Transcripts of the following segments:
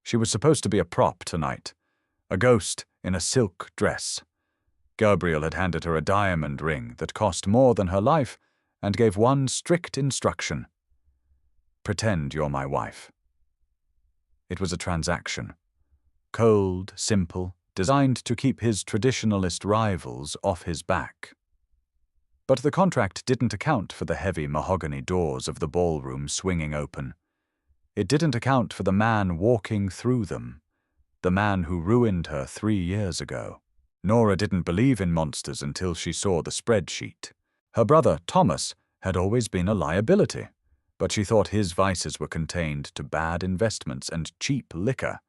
She was supposed to be a prop tonight, a ghost in a silk dress. Gabriel had handed her a diamond ring that cost more than her life and gave one strict instruction: pretend you're my wife. It was a transaction. Cold, simple, designed to keep his traditionalist rivals off his back. But the contract didn't account for the heavy mahogany doors of the ballroom swinging open. It didn't account for the man walking through them, the man who ruined her 3 years ago. Nora didn't believe in monsters until she saw the spreadsheet. Her brother, Thomas, had always been a liability, but she thought his vices were contained to bad investments and cheap liquor.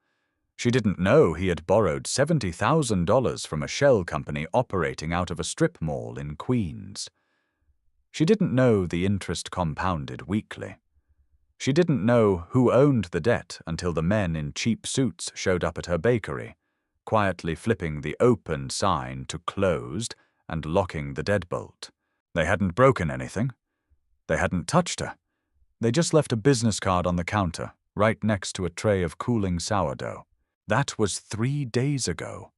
She didn't know he had borrowed $70,000 from a shell company operating out of a strip mall in Queens. She didn't know the interest compounded weekly. She didn't know who owned the debt until the men in cheap suits showed up at her bakery, quietly flipping the open sign to closed and locking the deadbolt. They hadn't broken anything. They hadn't touched her. They just left a business card on the counter, right next to a tray of cooling sourdough. That was 3 days ago.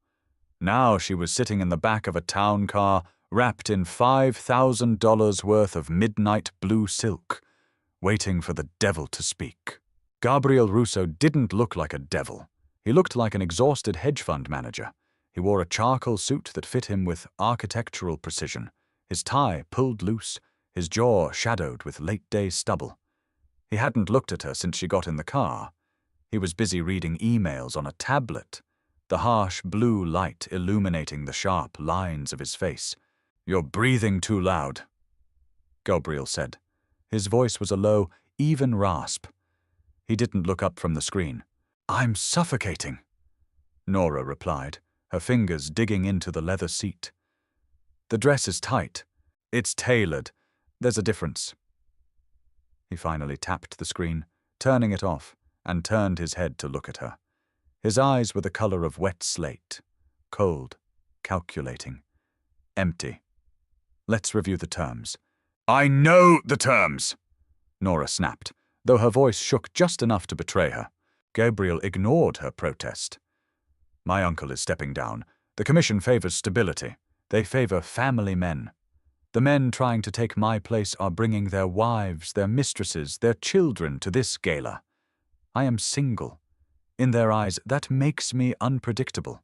Now she was sitting in the back of a town car, wrapped in $5,000 worth of midnight blue silk, waiting for the devil to speak. Gabriel Russo didn't look like a devil. He looked like an exhausted hedge fund manager. He wore a charcoal suit that fit him with architectural precision, his tie pulled loose, his jaw shadowed with late-day stubble. He hadn't looked at her since she got in the car. He was busy reading emails on a tablet, the harsh blue light illuminating the sharp lines of his face. "You're breathing too loud," Gabriel said. His voice was a low, even rasp. He didn't look up from the screen. "I'm suffocating," Nora replied, her fingers digging into the leather seat. "The dress is tight. It's tailored. There's a difference." He finally tapped the screen, turning it off, and turned his head to look at her. His eyes were the color of wet slate, cold, calculating, empty. "Let's review the terms." "I know the terms," Nora snapped, though her voice shook just enough to betray her. Gabriel ignored her protest. "My uncle is stepping down. The commission favors stability. They favor family men. The men trying to take my place are bringing their wives, their mistresses, their children to this gala. I am single. In their eyes, that makes me unpredictable.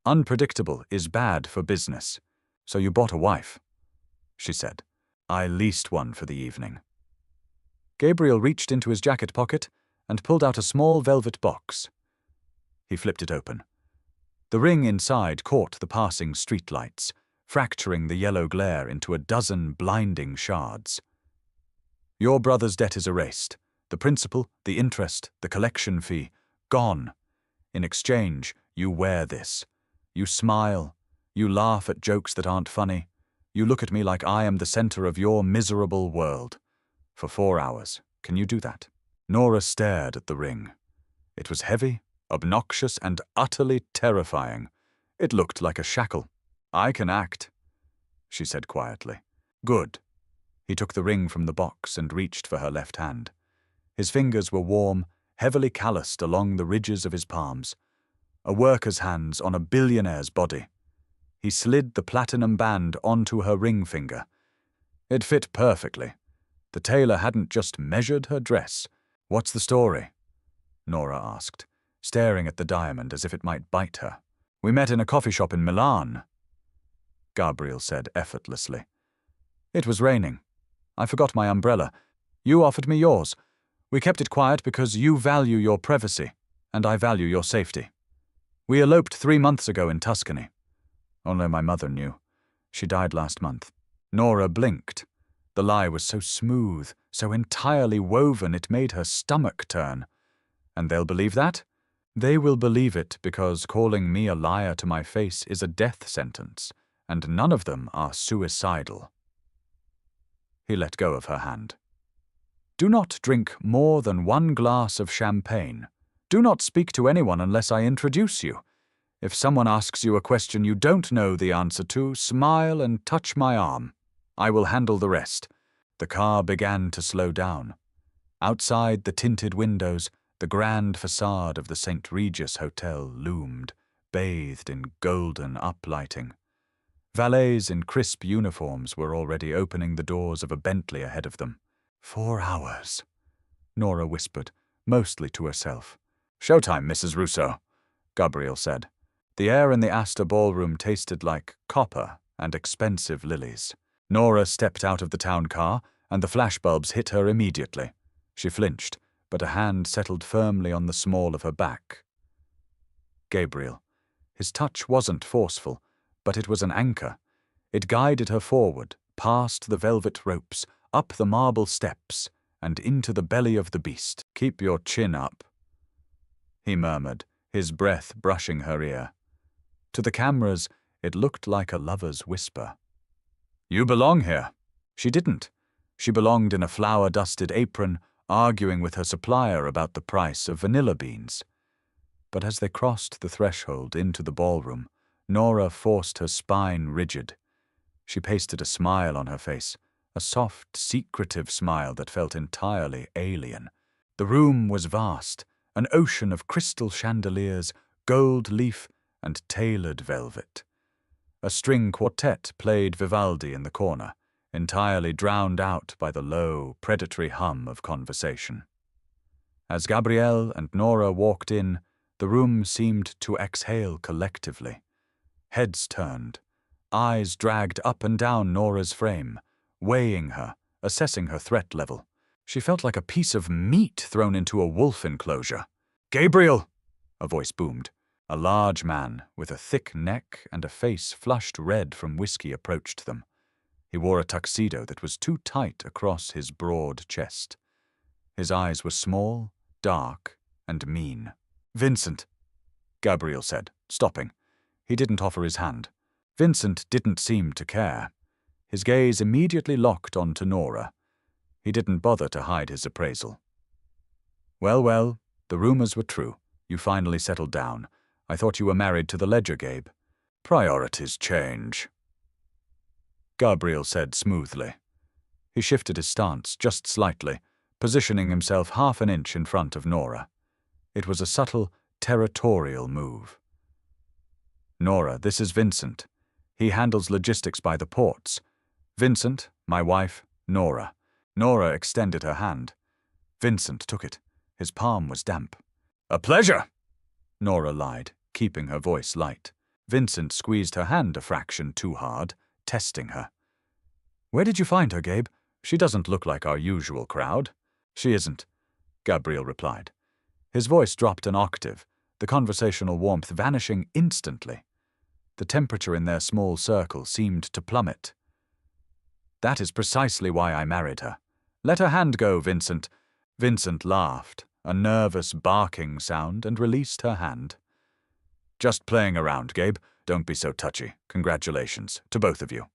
Unpredictable is bad for business. So you bought a wife," she said. "I leased one for the evening." Gabriel reached into his jacket pocket and pulled out a small velvet box. He flipped it open. The ring inside caught the passing streetlights, fracturing the yellow glare into a dozen blinding shards. "Your brother's debt is erased. The principal, the interest, the collection fee, gone. In exchange, you wear this. You smile. You laugh at jokes that aren't funny. You look at me like I am the center of your miserable world. For 4 hours. Can you do that?" Nora stared at the ring. It was heavy, obnoxious, and utterly terrifying. It looked like a shackle. "I can act," she said quietly. "Good." He took the ring from the box and reached for her left hand. His fingers were warm, heavily calloused along the ridges of his palms. A worker's hands on a billionaire's body. He slid the platinum band onto her ring finger. It fit perfectly. The tailor hadn't just measured her dress. "What's the story?" Nora asked, staring at the diamond as if it might bite her. "We met in a coffee shop in Milan," Gabriel said effortlessly. "It was raining. I forgot my umbrella. You offered me yours. We kept it quiet because you value your privacy, and I value your safety. We eloped 3 months ago in Tuscany. Only my mother knew. She died last month." Nora blinked. The lie was so smooth, so entirely woven it made her stomach turn. "And they'll believe that?" "They will believe it because calling me a liar to my face is a death sentence, and none of them are suicidal." He let go of her hand. "Do not drink more than 1 glass of champagne. Do not speak to anyone unless I introduce you. If someone asks you a question you don't know the answer to, smile and touch my arm. I will handle the rest." The car began to slow down. Outside the tinted windows, The grand facade of the St. Regis Hotel loomed, bathed in golden uplighting. Valets in crisp uniforms were already opening the doors of a Bentley ahead of them. 4 hours, Nora whispered, mostly to herself. "Showtime, Mrs. Russo," Gabriel said. The air in the Astor Ballroom tasted like copper and expensive lilies. Nora stepped out of the town car, and the flashbulbs hit her immediately. She flinched, but a hand settled firmly on the small of her back. Gabriel. His touch wasn't forceful, but it was an anchor. It guided her forward, past the velvet ropes, up the marble steps, and into the belly of the beast. "Keep your chin up," he murmured, his breath brushing her ear. To the cameras, it looked like a lover's whisper. "You belong here." She didn't. She belonged in a flour-dusted apron, arguing with her supplier about the price of vanilla beans. But as they crossed the threshold into the ballroom, Nora forced her spine rigid. She pasted a smile on her face, a soft, secretive smile that felt entirely alien. The room was vast, an ocean of crystal chandeliers, gold leaf, and tailored velvet. A string quartet played Vivaldi in the corner, entirely drowned out by the low, predatory hum of conversation. As Gabrielle and Nora walked in, the room seemed to exhale collectively. Heads turned, eyes dragged up and down Nora's frame, weighing her, assessing her threat level. She felt like a piece of meat thrown into a wolf enclosure. "Gabriel!" a voice boomed. A large man, with a thick neck and a face flushed red from whiskey, approached them. He wore a tuxedo that was too tight across his broad chest. His eyes were small, dark, and mean. "Vincent," Gabriel said, stopping. He didn't offer his hand. Vincent didn't seem to care. His gaze immediately locked onto Nora. He didn't bother to hide his appraisal. Well, the rumors were true. You finally settled down. I thought you were married to the ledger, Gabe." "Priorities change," Gabriel said smoothly. He shifted his stance just slightly, positioning himself half an inch in front of Nora. It was a subtle, territorial move. "Nora, this is Vincent. He handles logistics by the ports. Vincent, my wife, Nora." Nora extended her hand. Vincent took it. His palm was damp. "A pleasure," Nora lied, keeping her voice light. Vincent squeezed her hand a fraction too hard, testing her. "Where did you find her, Gabe? She doesn't look like our usual crowd." "She isn't," Gabriel replied. His voice dropped an octave, the conversational warmth vanishing instantly. The temperature in their small circle seemed to plummet. "That is precisely why I married her. Let her hand go, Vincent." Vincent laughed, a nervous barking sound, and released her hand. "Just playing around, Gabe. Don't be so touchy. Congratulations, to both of you."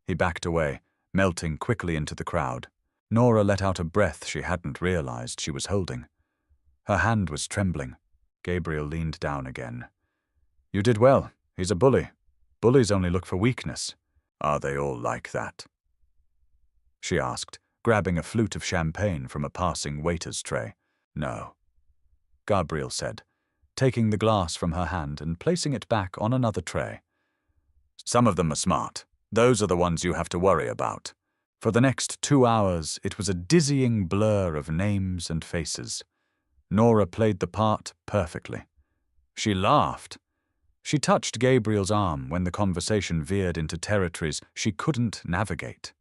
He backed away, melting quickly into the crowd. Nora let out a breath she hadn't realized she was holding. Her hand was trembling. Gabriel leaned down again. "You did well. He's a bully. Bullies only look for weakness." "Are they all like that?" she asked, grabbing a flute of champagne from a passing waiter's tray. "No," Gabriel said, taking the glass from her hand and placing it back on another tray. "Some of them are smart. Those are the ones you have to worry about." For the next 2 hours, it was a dizzying blur of names and faces. Nora played the part perfectly. She laughed. She touched Gabriel's arm when the conversation veered into territories she couldn't navigate.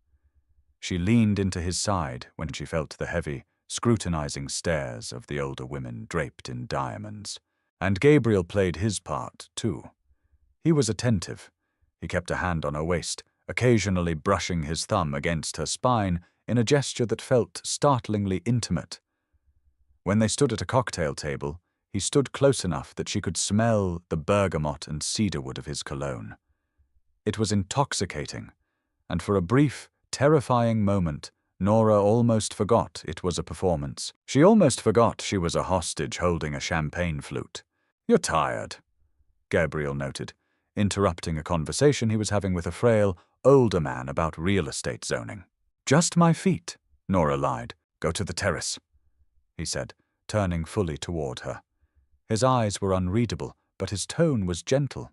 She leaned into his side when she felt the heavy, scrutinizing stares of the older women draped in diamonds. And Gabriel played his part, too. He was attentive. He kept a hand on her waist, occasionally brushing his thumb against her spine in a gesture that felt startlingly intimate. When they stood at a cocktail table, he stood close enough that she could smell the bergamot and cedarwood of his cologne. It was intoxicating, and for a brief, terrifying moment, Nora almost forgot it was a performance. She almost forgot she was a hostage holding a champagne flute. "You're tired," Gabriel noted, interrupting a conversation he was having with a frail, older man about real estate zoning. "Just my feet," Nora lied. "Go to the terrace," he said, turning fully toward her. His eyes were unreadable, but his tone was gentle.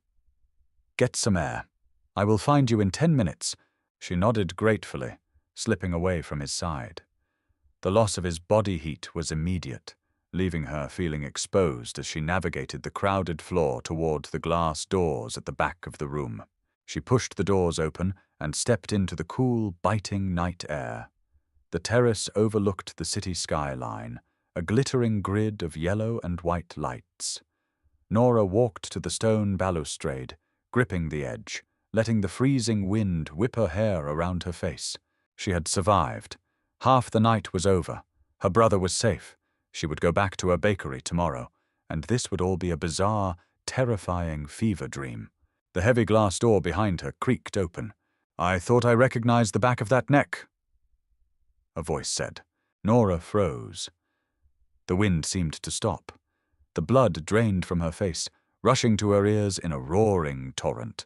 "Get some air. I will find you in 10 minutes." She nodded gratefully, slipping away from his side. The loss of his body heat was immediate, leaving her feeling exposed as she navigated the crowded floor toward the glass doors at the back of the room. She pushed the doors open and stepped into the cool, biting night air. The terrace overlooked the city skyline, a glittering grid of yellow and white lights. Nora walked to the stone balustrade, gripping the edge, letting the freezing wind whip her hair around her face. She had survived. Half the night was over. Her brother was safe. She would go back to her bakery tomorrow, and this would all be a bizarre, terrifying fever dream. The heavy glass door behind her creaked open. "I thought I recognized the back of that neck," a voice said. Nora froze. The wind seemed to stop. The blood drained from her face, rushing to her ears in a roaring torrent.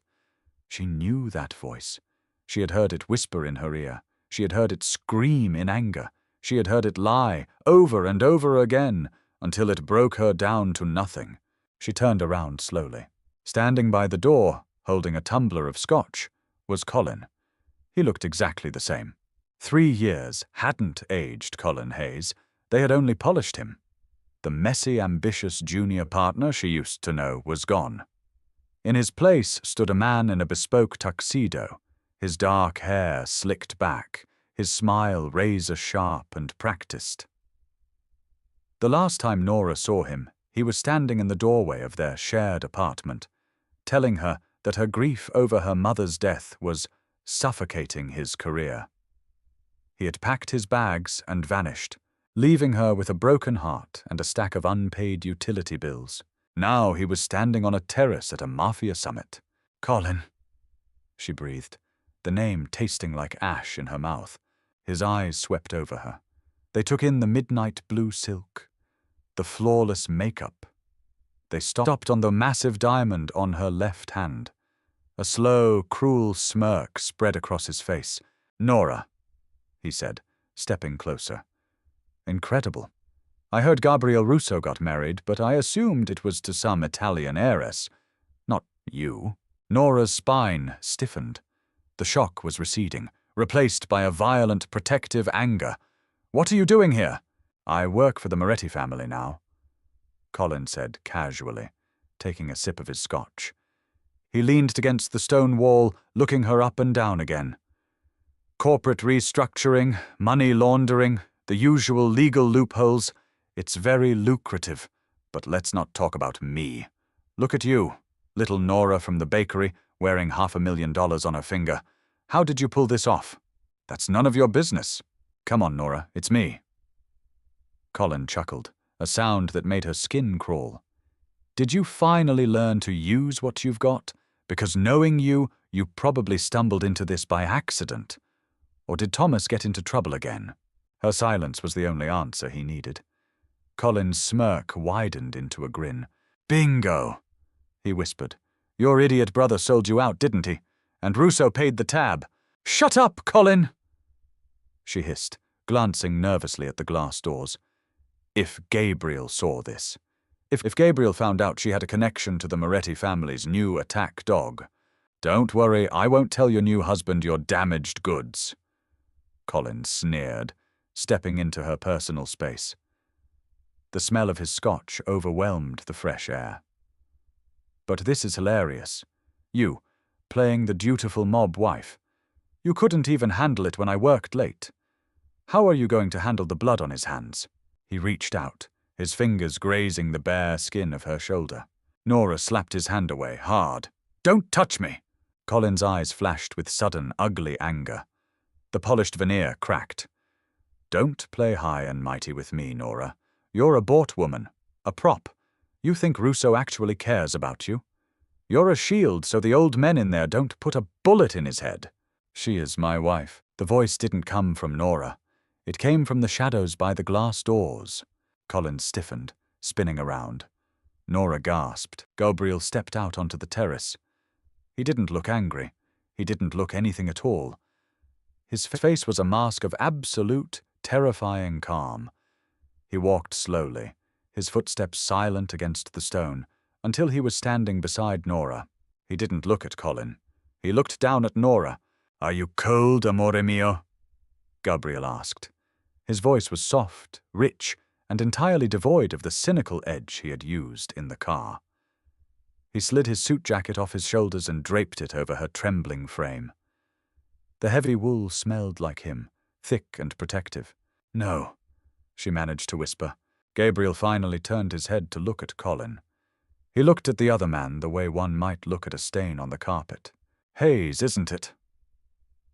She knew that voice. She had heard it whisper in her ear. She had heard it scream in anger. She had heard it lie, over and over again, until it broke her down to nothing. She turned around slowly. Standing by the door, holding a tumbler of scotch, was Colin. He looked exactly the same. 3 years hadn't aged Colin Hayes. They had only polished him. The messy, ambitious junior partner she used to know was gone. In his place stood a man in a bespoke tuxedo, his dark hair slicked back, his smile razor-sharp and practiced. The last time Nora saw him, he was standing in the doorway of their shared apartment, telling her that her grief over her mother's death was suffocating his career. He had packed his bags and vanished, leaving her with a broken heart and a stack of unpaid utility bills. Now he was standing on a terrace at a Mafia summit. "Colin," she breathed, the name tasting like ash in her mouth. His eyes swept over her. They took in the midnight blue silk, the flawless makeup. They stopped on the massive diamond on her left hand. A slow, cruel smirk spread across his face. "Nora," he said, stepping closer. "Incredible. I heard Gabriel Russo got married, but I assumed it was to some Italian heiress. Not you." Nora's spine stiffened. The shock was receding, replaced by a violent, protective anger. "What are you doing here?" "I work for the Moretti family now," Colin said casually, taking a sip of his scotch. He leaned against the stone wall, looking her up and down again. "Corporate restructuring, money laundering, the usual legal loopholes. It's very lucrative, but let's not talk about me. Look at you, little Nora from the bakery, wearing $500,000 on her finger. How did you pull this off? That's none of your business. Come on, Nora, it's me." Colin chuckled, a sound that made her skin crawl. "Did you finally learn to use what you've got? Because knowing you probably stumbled into this by accident. Or did Thomas get into trouble again?" Her silence was the only answer he needed. Colin's smirk widened into a grin. "Bingo," he whispered. "Your idiot brother sold you out, didn't he? And Russo paid the tab." "Shut up, Colin!" she hissed, glancing nervously at the glass doors. If Gabriel saw this. If Gabriel found out she had a connection to the Moretti family's new attack dog. "Don't worry, I won't tell your new husband you're damaged goods," Colin sneered, stepping into her personal space. The smell of his scotch overwhelmed the fresh air. "But this is hilarious. You, playing the dutiful mob wife. You couldn't even handle it when I worked late. How are you going to handle the blood on his hands?" He reached out, his fingers grazing the bare skin of her shoulder. Nora slapped his hand away, hard. "Don't touch me!" Colin's eyes flashed with sudden, ugly anger. The polished veneer cracked. "Don't play high and mighty with me, Nora. You're a bought woman, a prop. You think Russo actually cares about you? You're a shield so the old men in there don't put a bullet in his head." "She is my wife." The voice didn't come from Nora. It came from the shadows by the glass doors. Colin stiffened, spinning around. Nora gasped. Gabriel stepped out onto the terrace. He didn't look angry. He didn't look anything at all. His face was a mask of absolute, terrifying calm. He walked slowly, his footsteps silent against the stone, until he was standing beside Nora. He didn't look at Colin. He looked down at Nora. "Are you cold, amore mio?" Gabriel asked. His voice was soft, rich, and entirely devoid of the cynical edge he had used in the car. He slid his suit jacket off his shoulders and draped it over her trembling frame. The heavy wool smelled like him, thick and protective. "No," she managed to whisper. Gabriel finally turned his head to look at Colin. He looked at the other man the way one might look at a stain on the carpet. "Hayes, isn't it?"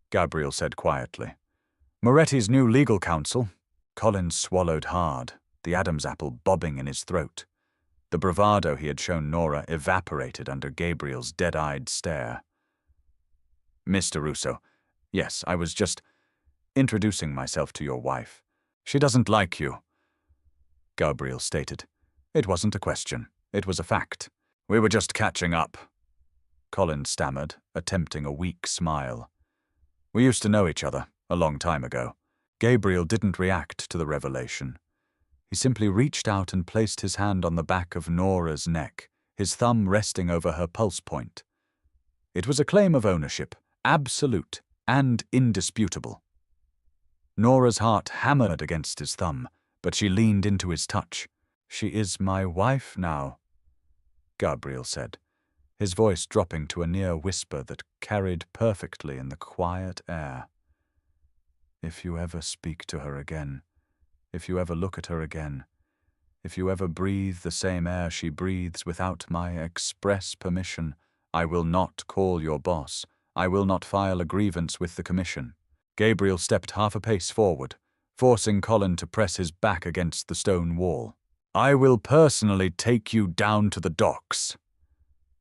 Gabriel said quietly. "Moretti's new legal counsel." Colin swallowed hard, the Adam's apple bobbing in his throat. The bravado he had shown Nora evaporated under Gabriel's dead-eyed stare. "Mr. Russo, yes, I was just introducing myself to your wife. She doesn't like you," Gabriel stated. It wasn't a question. It was a fact. "We were just catching up," Colin stammered, attempting a weak smile. "We used to know each other, a long time ago." Gabriel didn't react to the revelation. He simply reached out and placed his hand on the back of Nora's neck, his thumb resting over her pulse point. It was a claim of ownership, absolute and indisputable. Nora's heart hammered against his thumb, but she leaned into his touch. "She is my wife now," Gabriel said, his voice dropping to a near whisper that carried perfectly in the quiet air. "If you ever speak to her again, if you ever look at her again, if you ever breathe the same air she breathes without my express permission, I will not call your boss. I will not file a grievance with the commission." Gabriel stepped half a pace forward, forcing Colin to press his back against the stone wall. "I will personally take you down to the docks,"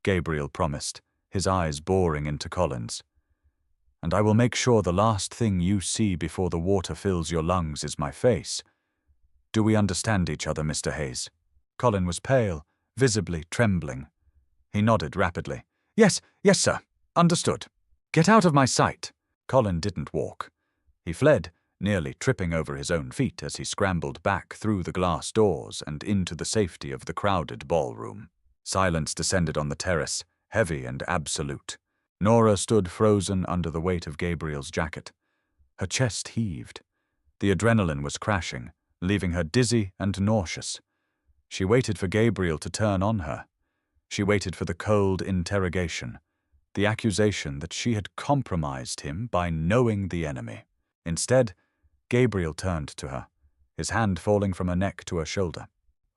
Gabriel promised, his eyes boring into Colin's. "And I will make sure the last thing you see before the water fills your lungs is my face. Do we understand each other, Mr. Hayes?" Colin was pale, visibly trembling. He nodded rapidly. Yes, sir. Understood. Get out of my sight." Colin didn't walk. He fled, nearly tripping over his own feet as he scrambled back through the glass doors and into the safety of the crowded ballroom. Silence descended on the terrace, heavy and absolute. Nora stood frozen under the weight of Gabriel's jacket. Her chest heaved. The adrenaline was crashing, leaving her dizzy and nauseous. She waited for Gabriel to turn on her. She waited for the cold interrogation, the accusation that she had compromised him by knowing the enemy. Instead, Gabriel turned to her, his hand falling from her neck to her shoulder.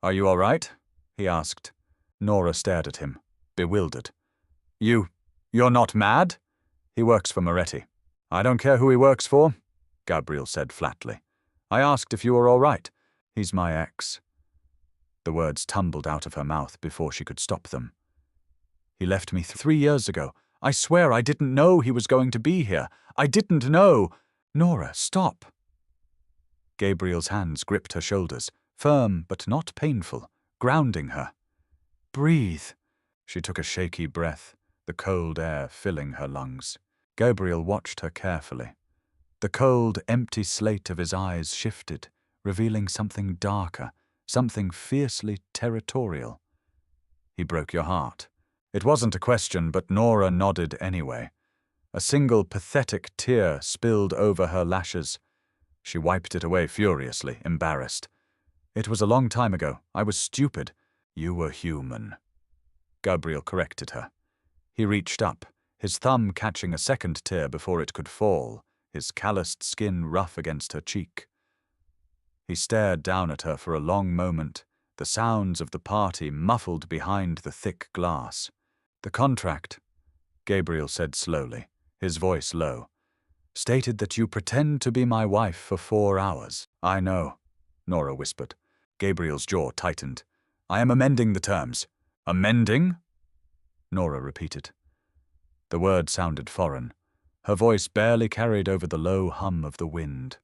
"Are you all right?" he asked. Nora stared at him, bewildered. You're not mad?" "He works for Moretti." "I don't care who he works for," Gabriel said flatly. "I asked if you were all right." "He's my ex." The words tumbled out of her mouth before she could stop them. "He left me 3 years ago. I swear I didn't know he was going to be here. I didn't know." "Nora, stop." Gabriel's hands gripped her shoulders, firm but not painful, grounding her. "Breathe." She took a shaky breath, the cold air filling her lungs. Gabriel watched her carefully. The cold, empty slate of his eyes shifted, revealing something darker, something fiercely territorial. "He broke your heart." It wasn't a question, but Nora nodded anyway. A single pathetic tear spilled over her lashes. She wiped it away furiously, embarrassed. "It was a long time ago. I was stupid." "You were human," Gabriel corrected her. He reached up, his thumb catching a second tear before it could fall, his calloused skin rough against her cheek. He stared down at her for a long moment, the sounds of the party muffled behind the thick glass. "The contract," Gabriel said slowly, his voice low, "stated that you pretend to be my wife for 4 hours." "I know," Nora whispered. Gabriel's jaw tightened. "I am amending the terms." "Amending?" Nora repeated. The word sounded foreign. Her voice barely carried over the low hum of the wind.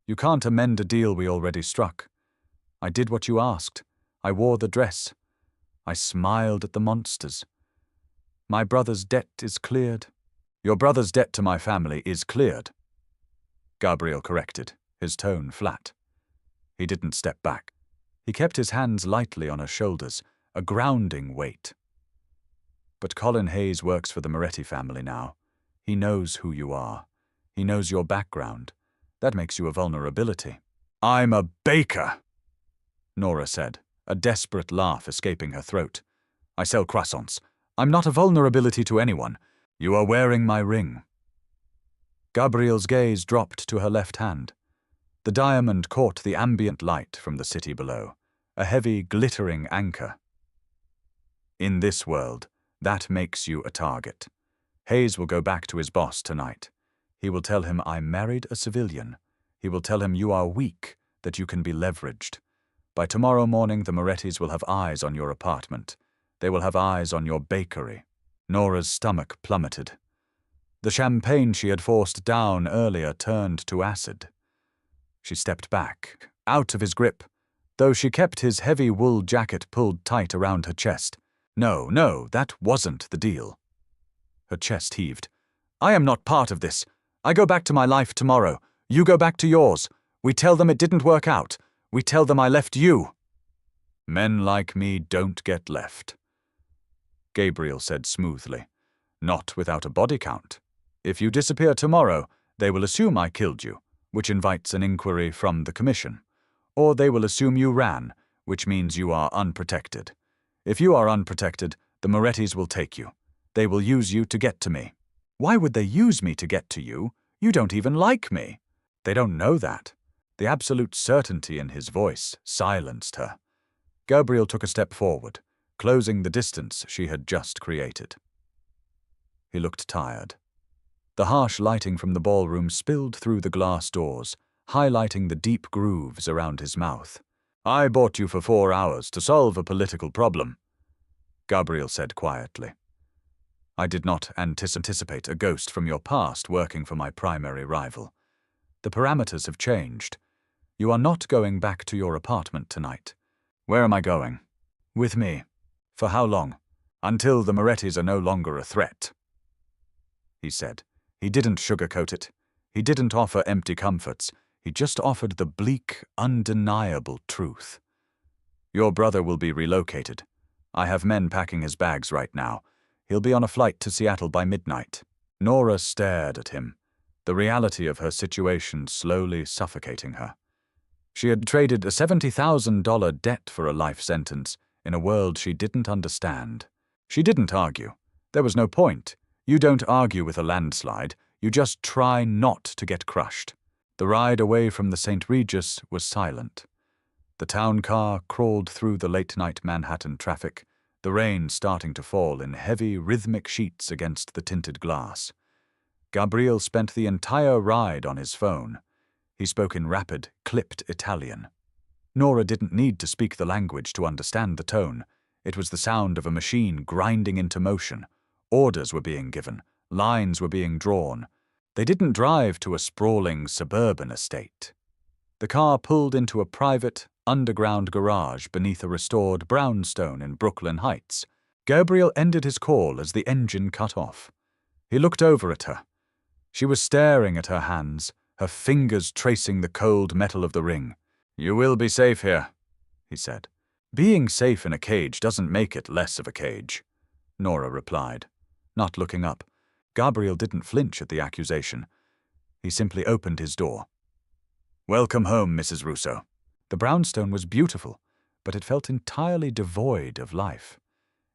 "You can't amend a deal we already struck. I did what you asked. I wore the dress. I smiled at the monsters. My brother's debt is cleared." "Your brother's debt to my family is cleared," Gabriel corrected, his tone flat. He didn't step back. He kept his hands lightly on her shoulders, a grounding weight. But Colin Hayes works for the Moretti family now. He knows who you are. He knows your background. That makes you a vulnerability. I'm a baker, Nora said, a desperate laugh escaping her throat. I sell croissants. I'm not a vulnerability to anyone. You are wearing my ring. Gabrielle's gaze dropped to her left hand. The diamond caught the ambient light from the city below, a heavy, glittering anchor. In this world, that makes you a target. Hayes will go back to his boss tonight. He will tell him I married a civilian. He will tell him you are weak, that you can be leveraged. By tomorrow morning, the Morettis will have eyes on your apartment. They will have eyes on your bakery. Nora's stomach plummeted. The champagne she had forced down earlier turned to acid. She stepped back, out of his grip, though she kept his heavy wool jacket pulled tight around her chest. No, that wasn't the deal. Her chest heaved. I am not part of this. I go back to my life tomorrow. You go back to yours. We tell them it didn't work out. We tell them I left you. Men like me don't get left, Gabriel said smoothly. Not without a body count. If you disappear tomorrow, they will assume I killed you, which invites an inquiry from the commission. Or they will assume you ran, which means you are unprotected. If you are unprotected, the Morettis will take you. They will use you to get to me. Why would they use me to get to you? You don't even like me. They don't know that. The absolute certainty in his voice silenced her. Gabriel took a step forward, closing the distance she had just created. He looked tired. The harsh lighting from the ballroom spilled through the glass doors, highlighting the deep grooves around his mouth. I bought you for 4 hours to solve a political problem, Gabriel said quietly. I did not anticipate a ghost from your past working for my primary rival. The parameters have changed. You are not going back to your apartment tonight. Where am I going? With me. For how long? Until the Morettis are no longer a threat, he said. He didn't sugarcoat it. He didn't offer empty comforts. He just offered the bleak, undeniable truth. Your brother will be relocated. I have men packing his bags right now. He'll be on a flight to Seattle by midnight. Nora stared at him, the reality of her situation slowly suffocating her. She had traded a $70,000 debt for a life sentence in a world she didn't understand. She didn't argue. There was no point. You don't argue with a landslide. You just try not to get crushed. The ride away from the St. Regis was silent. The town car crawled through the late-night Manhattan traffic, the rain starting to fall in heavy, rhythmic sheets against the tinted glass. Gabriel spent the entire ride on his phone. He spoke in rapid, clipped Italian. Nora didn't need to speak the language to understand the tone. It was the sound of a machine grinding into motion. Orders were being given. Lines were being drawn. They didn't drive to a sprawling suburban estate. The car pulled into a private, underground garage beneath a restored brownstone in Brooklyn Heights. Gabriel ended his call as the engine cut off. He looked over at her. She was staring at her hands, her fingers tracing the cold metal of the ring. You will be safe here, he said. Being safe in a cage doesn't make it less of a cage, Nora replied, not looking up. Gabriel didn't flinch at the accusation. He simply opened his door. Welcome home, Mrs. Russo. The brownstone was beautiful, but it felt entirely devoid of life.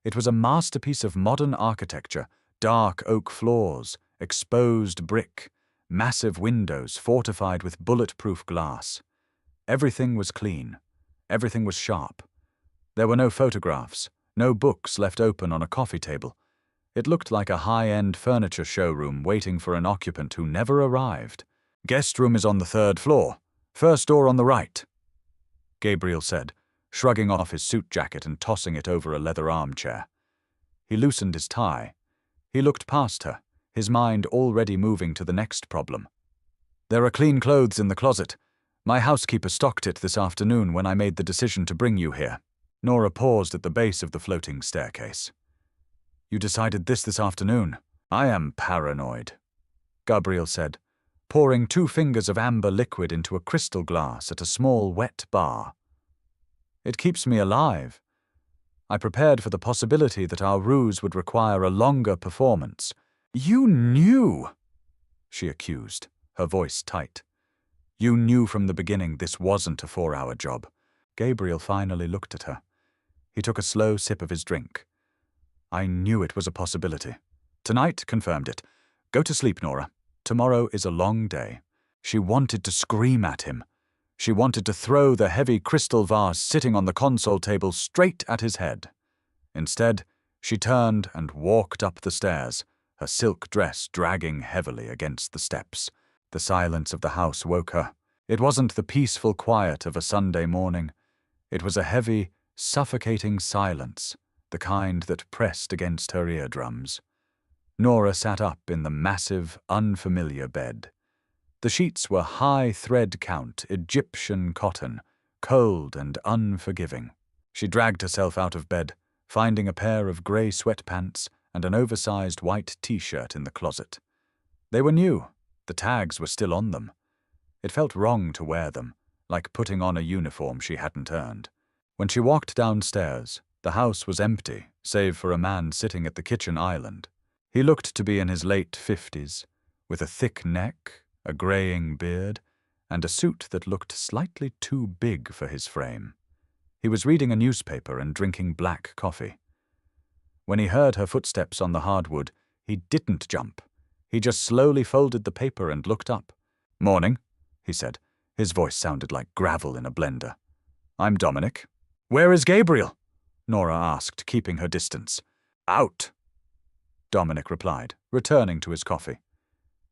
It was a masterpiece of modern architecture, dark oak floors, exposed brick, massive windows fortified with bulletproof glass. Everything was clean. Everything was sharp. There were no photographs, no books left open on a coffee table. It looked like a high-end furniture showroom waiting for an occupant who never arrived. Guest room is on the 3rd floor. First door on the right, Gabriel said, shrugging off his suit jacket and tossing it over a leather armchair. He loosened his tie. He looked past her, his mind already moving to the next problem. There are clean clothes in the closet. My housekeeper stocked it this afternoon when I made the decision to bring you here. Nora paused at the base of the floating staircase. You decided this afternoon. I am paranoid, Gabriel said, pouring 2 fingers of amber liquid into a crystal glass at a small wet bar. It keeps me alive. I prepared for the possibility that our ruse would require a longer performance. You knew, she accused, her voice tight. You knew from the beginning this wasn't a 4-hour job. Gabriel finally looked at her. He took a slow sip of his drink. I knew it was a possibility. Tonight confirmed it. Go to sleep, Nora. Tomorrow is a long day. She wanted to scream at him. She wanted to throw the heavy crystal vase sitting on the console table straight at his head. Instead, she turned and walked up the stairs, her silk dress dragging heavily against the steps. The silence of the house woke her. It wasn't the peaceful quiet of a Sunday morning. It was a heavy, suffocating silence, the kind that pressed against her eardrums. Nora sat up in the massive, unfamiliar bed. The sheets were high thread count Egyptian cotton, cold and unforgiving. She dragged herself out of bed, finding a pair of grey sweatpants and an oversized white t-shirt in the closet. They were new. The tags were still on them. It felt wrong to wear them, like putting on a uniform she hadn't earned. When she walked downstairs, the house was empty, save for a man sitting at the kitchen island. He looked to be in his late 50s, with a thick neck, a greying beard, and a suit that looked slightly too big for his frame. He was reading a newspaper and drinking black coffee. When he heard her footsteps on the hardwood, he didn't jump. He just slowly folded the paper and looked up. "Morning," he said. His voice sounded like gravel in a blender. "I'm Dominic." "Where is Gabriel?" Nora asked, keeping her distance. "Out," Dominic replied, returning to his coffee.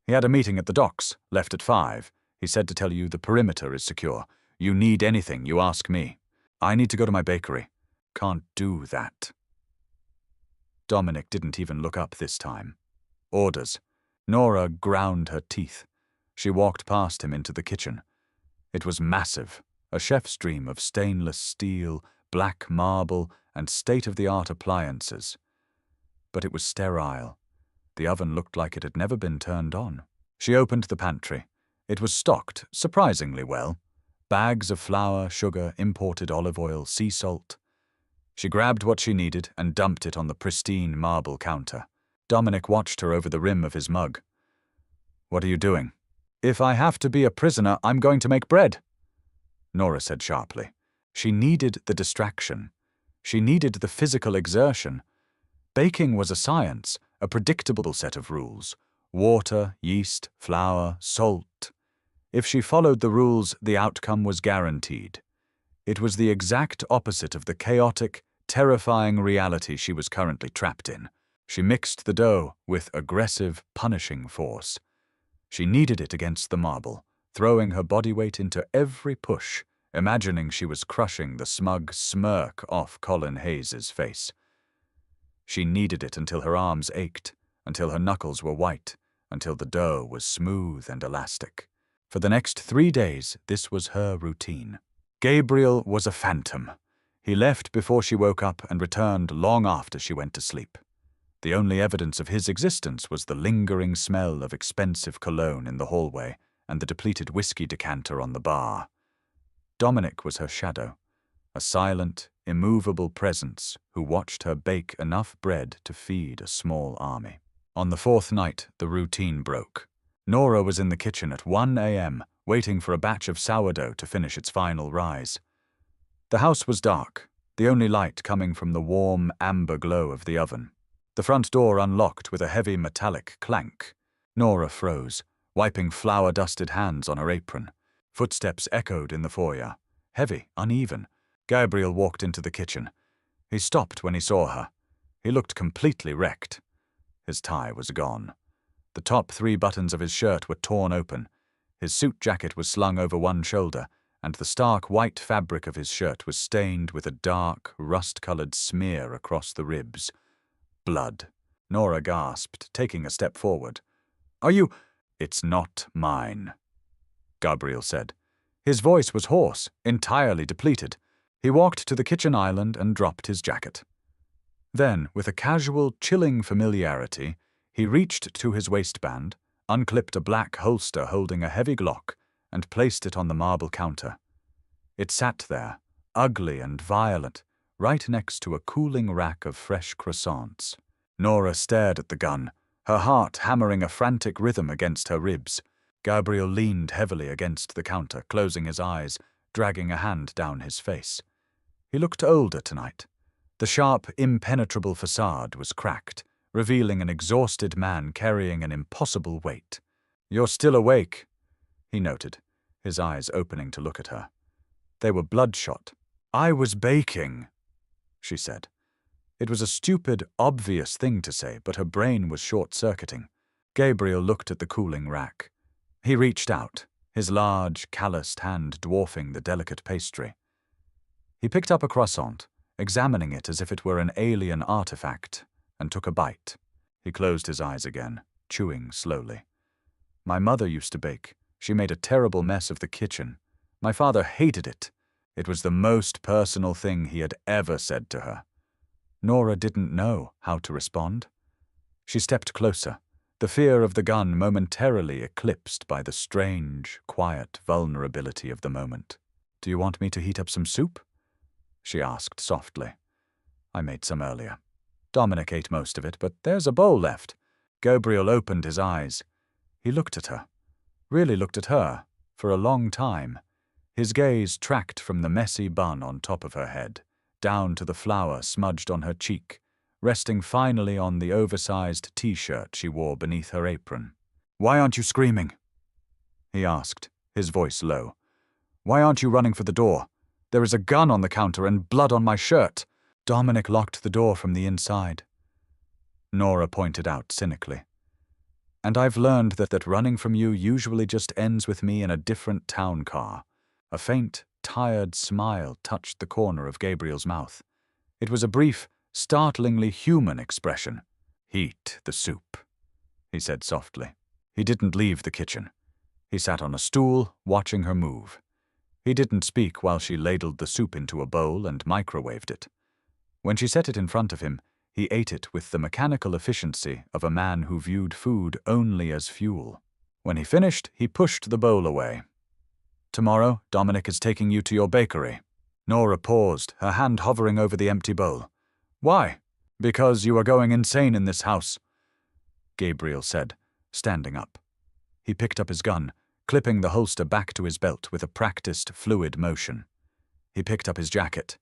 "He had a meeting at the docks, left at 5. He said to tell you the perimeter is secure. You need anything, you ask me. I need to go to my bakery." "Can't do that." Dominic didn't even look up this time. "Orders." Nora ground her teeth. She walked past him into the kitchen. It was massive, a chef's dream of stainless steel, black marble, and state-of-the-art appliances. But it was sterile. The oven looked like it had never been turned on. She opened the pantry. It was stocked surprisingly well. Bags of flour, sugar, imported olive oil, sea salt. She grabbed what she needed and dumped it on the pristine marble counter. Dominic watched her over the rim of his mug. "What are you doing?" "If I have to be a prisoner, I'm going to make bread," Nora said sharply. She needed the distraction. She needed the physical exertion. Baking was a science, a predictable set of rules. Water, yeast, flour, salt. If she followed the rules, the outcome was guaranteed. It was the exact opposite of the chaotic, terrifying reality she was currently trapped in. She mixed the dough with aggressive, punishing force. She kneaded it against the marble, throwing her body weight into every push, imagining she was crushing the smug smirk off Colin Hayes's face. She kneaded it until her arms ached, until her knuckles were white, until the dough was smooth and elastic. For the next 3 days, this was her routine. Gabriel was a phantom. He left before she woke up and returned long after she went to sleep. The only evidence of his existence was the lingering smell of expensive cologne in the hallway and the depleted whiskey decanter on the bar. Dominic was her shadow, a silent, immovable presence who watched her bake enough bread to feed a small army. On the 4th night, the routine broke. Nora was in the kitchen at 1 a.m., waiting for a batch of sourdough to finish its final rise. The house was dark, the only light coming from the warm, amber glow of the oven. The front door unlocked with a heavy metallic clank. Nora froze, wiping flour-dusted hands on her apron. Footsteps echoed in the foyer, heavy, uneven. Gabriel walked into the kitchen. He stopped when he saw her. He looked completely wrecked. His tie was gone. The top 3 buttons of his shirt were torn open. His suit jacket was slung over one shoulder, and the stark white fabric of his shirt was stained with a dark, rust-colored smear across the ribs. Blood. Nora gasped, taking a step forward. "Are you—" "It's not mine," Gabriel said. His voice was hoarse, entirely depleted. He walked to the kitchen island and dropped his jacket. Then, with a casual, chilling familiarity, he reached to his waistband, unclipped a black holster holding a heavy Glock, and placed it on the marble counter. It sat there, ugly and violent, right next to a cooling rack of fresh croissants. Nora stared at the gun, her heart hammering a frantic rhythm against her ribs. Gabriel leaned heavily against the counter, closing his eyes, dragging a hand down his face. He looked older tonight. The sharp, impenetrable facade was cracked, revealing an exhausted man carrying an impossible weight. "You're still awake," he noted, his eyes opening to look at her. They were bloodshot. "I was baking," she said. It was a stupid, obvious thing to say, but her brain was short-circuiting. Gabriel looked at the cooling rack. He reached out, his large, calloused hand dwarfing the delicate pastry. He picked up a croissant, examining it as if it were an alien artifact, and took a bite. He closed his eyes again, chewing slowly. "My mother used to bake. She made a terrible mess of the kitchen. My father hated it. It was the most personal thing he had ever said to her." Nora didn't know how to respond. She stepped closer, the fear of the gun momentarily eclipsed by the strange, quiet vulnerability of the moment. "Do you want me to heat up some soup?" she asked softly. "I made some earlier. Dominic ate most of it, but there's a bowl left." Gabriel opened his eyes. He looked at her, really looked at her, for a long time. His gaze tracked from the messy bun on top of her head, down to the flour smudged on her cheek, resting finally on the oversized t-shirt she wore beneath her apron. "Why aren't you screaming?" he asked, his voice low. "Why aren't you running for the door? There is a gun on the counter and blood on my shirt." "Dominic locked the door from the inside," Nora pointed out cynically. "And I've learned that running from you usually just ends with me in a different town car." A faint, tired smile touched the corner of Gabriel's mouth. It was a brief, startlingly human expression. "Heat the soup," he said softly. He didn't leave the kitchen. He sat on a stool, watching her move. He didn't speak while she ladled the soup into a bowl and microwaved it. When she set it in front of him, he ate it with the mechanical efficiency of a man who viewed food only as fuel. When he finished, he pushed the bowl away. "Tomorrow, Dominic is taking you to your bakery." Nora paused, her hand hovering over the empty bowl. "Why?" "Because you are going insane in this house," Gabriel said, standing up. He picked up his gun, clipping the holster back to his belt with a practiced, fluid motion. He picked up his jacket.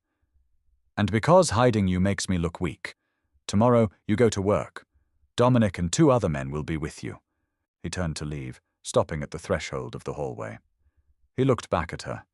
"And because hiding you makes me look weak. Tomorrow, you go to work. Dominic and 2 other men will be with you." He turned to leave, stopping at the threshold of the hallway. He looked back at her.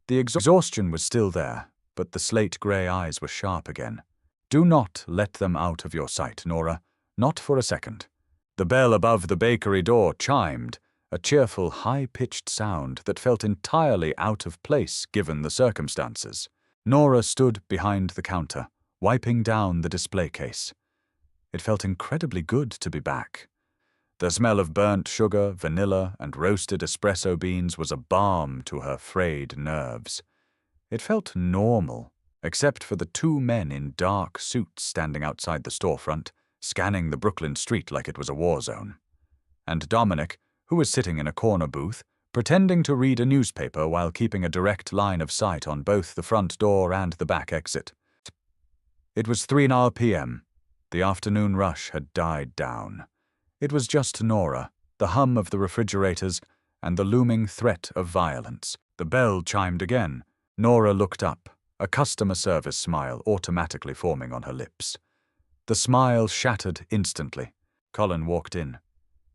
The exhaustion was still there, but the slate-grey eyes were sharp again. "Do not let them out of your sight, Nora. Not for a second." The bell above the bakery door chimed, a cheerful, high-pitched sound that felt entirely out of place given the circumstances. Nora stood behind the counter, wiping down the display case. It felt incredibly good to be back. The smell of burnt sugar, vanilla, and roasted espresso beans was a balm to her frayed nerves. It felt normal, except for the 2 men in dark suits standing outside the storefront, scanning the Brooklyn street like it was a war zone. And Dominic, who was sitting in a corner booth, pretending to read a newspaper while keeping a direct line of sight on both the front door and the back exit. It was 3:00 p.m. The afternoon rush had died down. It was just Nora, the hum of the refrigerators, and the looming threat of violence. The bell chimed again. Nora looked up, a customer service smile automatically forming on her lips. The smile shattered instantly. Colin walked in.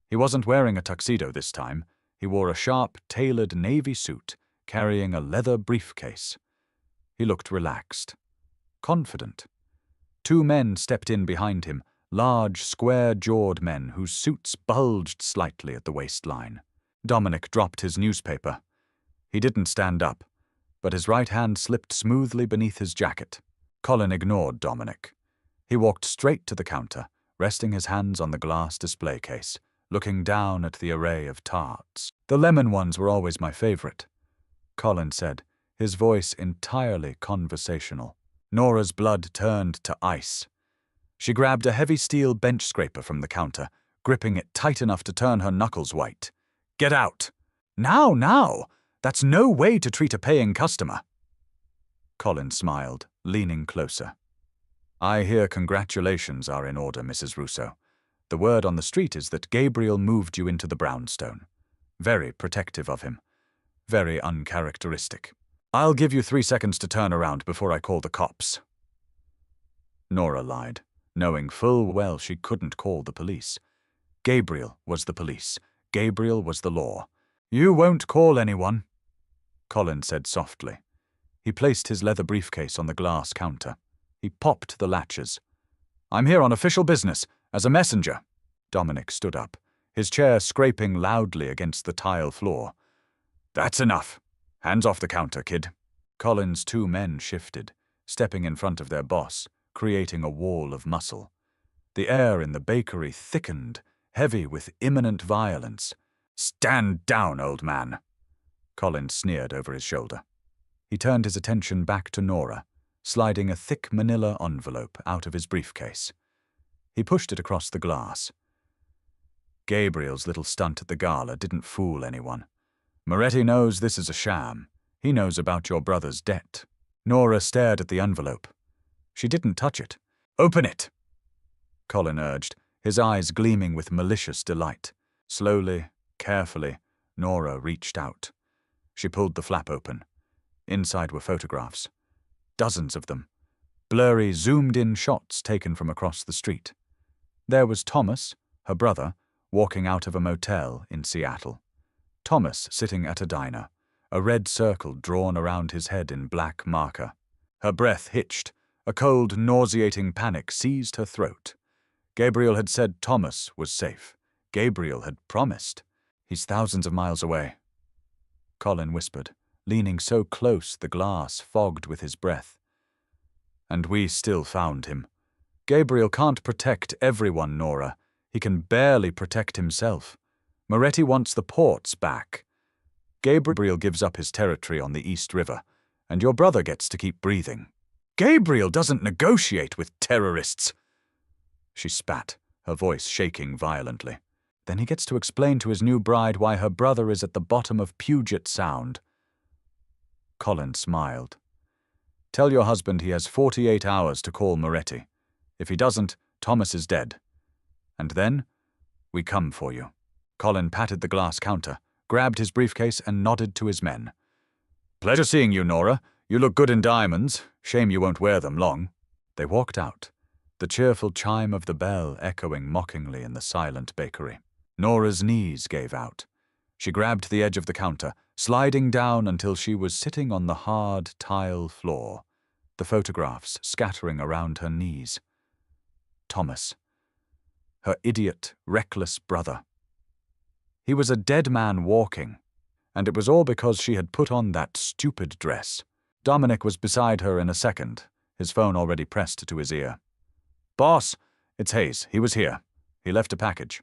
He wasn't wearing a tuxedo this time. He wore a sharp, tailored navy suit, carrying a leather briefcase. He looked relaxed, confident. 2 men stepped in behind him, large, square-jawed men whose suits bulged slightly at the waistline. Dominic dropped his newspaper. He didn't stand up, but his right hand slipped smoothly beneath his jacket. Colin ignored Dominic. He walked straight to the counter, resting his hands on the glass display case, looking down at the array of tarts. "The lemon ones were always my favorite," Colin said, his voice entirely conversational. Nora's blood turned to ice. She grabbed a heavy steel bench scraper from the counter, gripping it tight enough to turn her knuckles white. "Get out! Now! That's no way to treat a paying customer." Colin smiled, leaning closer. "I hear congratulations are in order, Mrs. Russo. The word on the street is that Gabriel moved you into the brownstone. Very protective of him. Very uncharacteristic. I'll give you 3 seconds to turn around before I call the cops." Nora lied, knowing full well she couldn't call the police. Gabriel was the police. Gabriel was the law. "You won't call anyone," Colin said softly. He placed his leather briefcase on the glass counter. He popped the latches. "I'm here on official business, as a messenger." Dominic stood up, his chair scraping loudly against the tile floor. "That's enough. Hands off the counter, kid." Colin's 2 men shifted, stepping in front of their boss, creating a wall of muscle. The air in the bakery thickened, heavy with imminent violence. "Stand down, old man," Colin sneered over his shoulder. He turned his attention back to Nora, sliding a thick manila envelope out of his briefcase. He pushed it across the glass. Gabriel's little stunt at the gala didn't fool anyone. "Moretti knows this is a sham. He knows about your brother's debt." Nora stared at the envelope. She didn't touch it. "Open it," Colin urged, his eyes gleaming with malicious delight. Slowly, carefully, Nora reached out. She pulled the flap open. Inside were photographs. Dozens of them. Blurry, zoomed-in shots taken from across the street. There was Thomas, her brother, walking out of a motel in Seattle. Thomas sitting at a diner, a red circle drawn around his head in black marker. Her breath hitched. A cold, nauseating panic seized her throat. Gabriel had said Thomas was safe. Gabriel had promised. "He's thousands of miles away," Colin whispered, leaning so close the glass fogged with his breath. "And we still found him. Gabriel can't protect everyone, Nora. He can barely protect himself. Moretti wants the ports back. Gabriel gives up his territory on the East River, and your brother gets to keep breathing." "Gabriel doesn't negotiate with terrorists," she spat, her voice shaking violently. "Then he gets to explain to his new bride why her brother is at the bottom of Puget Sound." Colin smiled. "Tell your husband he has 48 hours to call Moretti. If he doesn't, Thomas is dead. And then, we come for you." Colin patted the glass counter, grabbed his briefcase and nodded to his men. "Pleasure seeing you, Nora. You look good in diamonds. Shame you won't wear them long." They walked out, the cheerful chime of the bell echoing mockingly in the silent bakery. Nora's knees gave out. She grabbed the edge of the counter, sliding down until she was sitting on the hard tile floor, the photographs scattering around her knees. Thomas. Her idiot, reckless brother. He was a dead man walking, and it was all because she had put on that stupid dress. Dominic was beside her in a second, his phone already pressed to his ear. "Boss, it's Hayes. He was here. He left a package."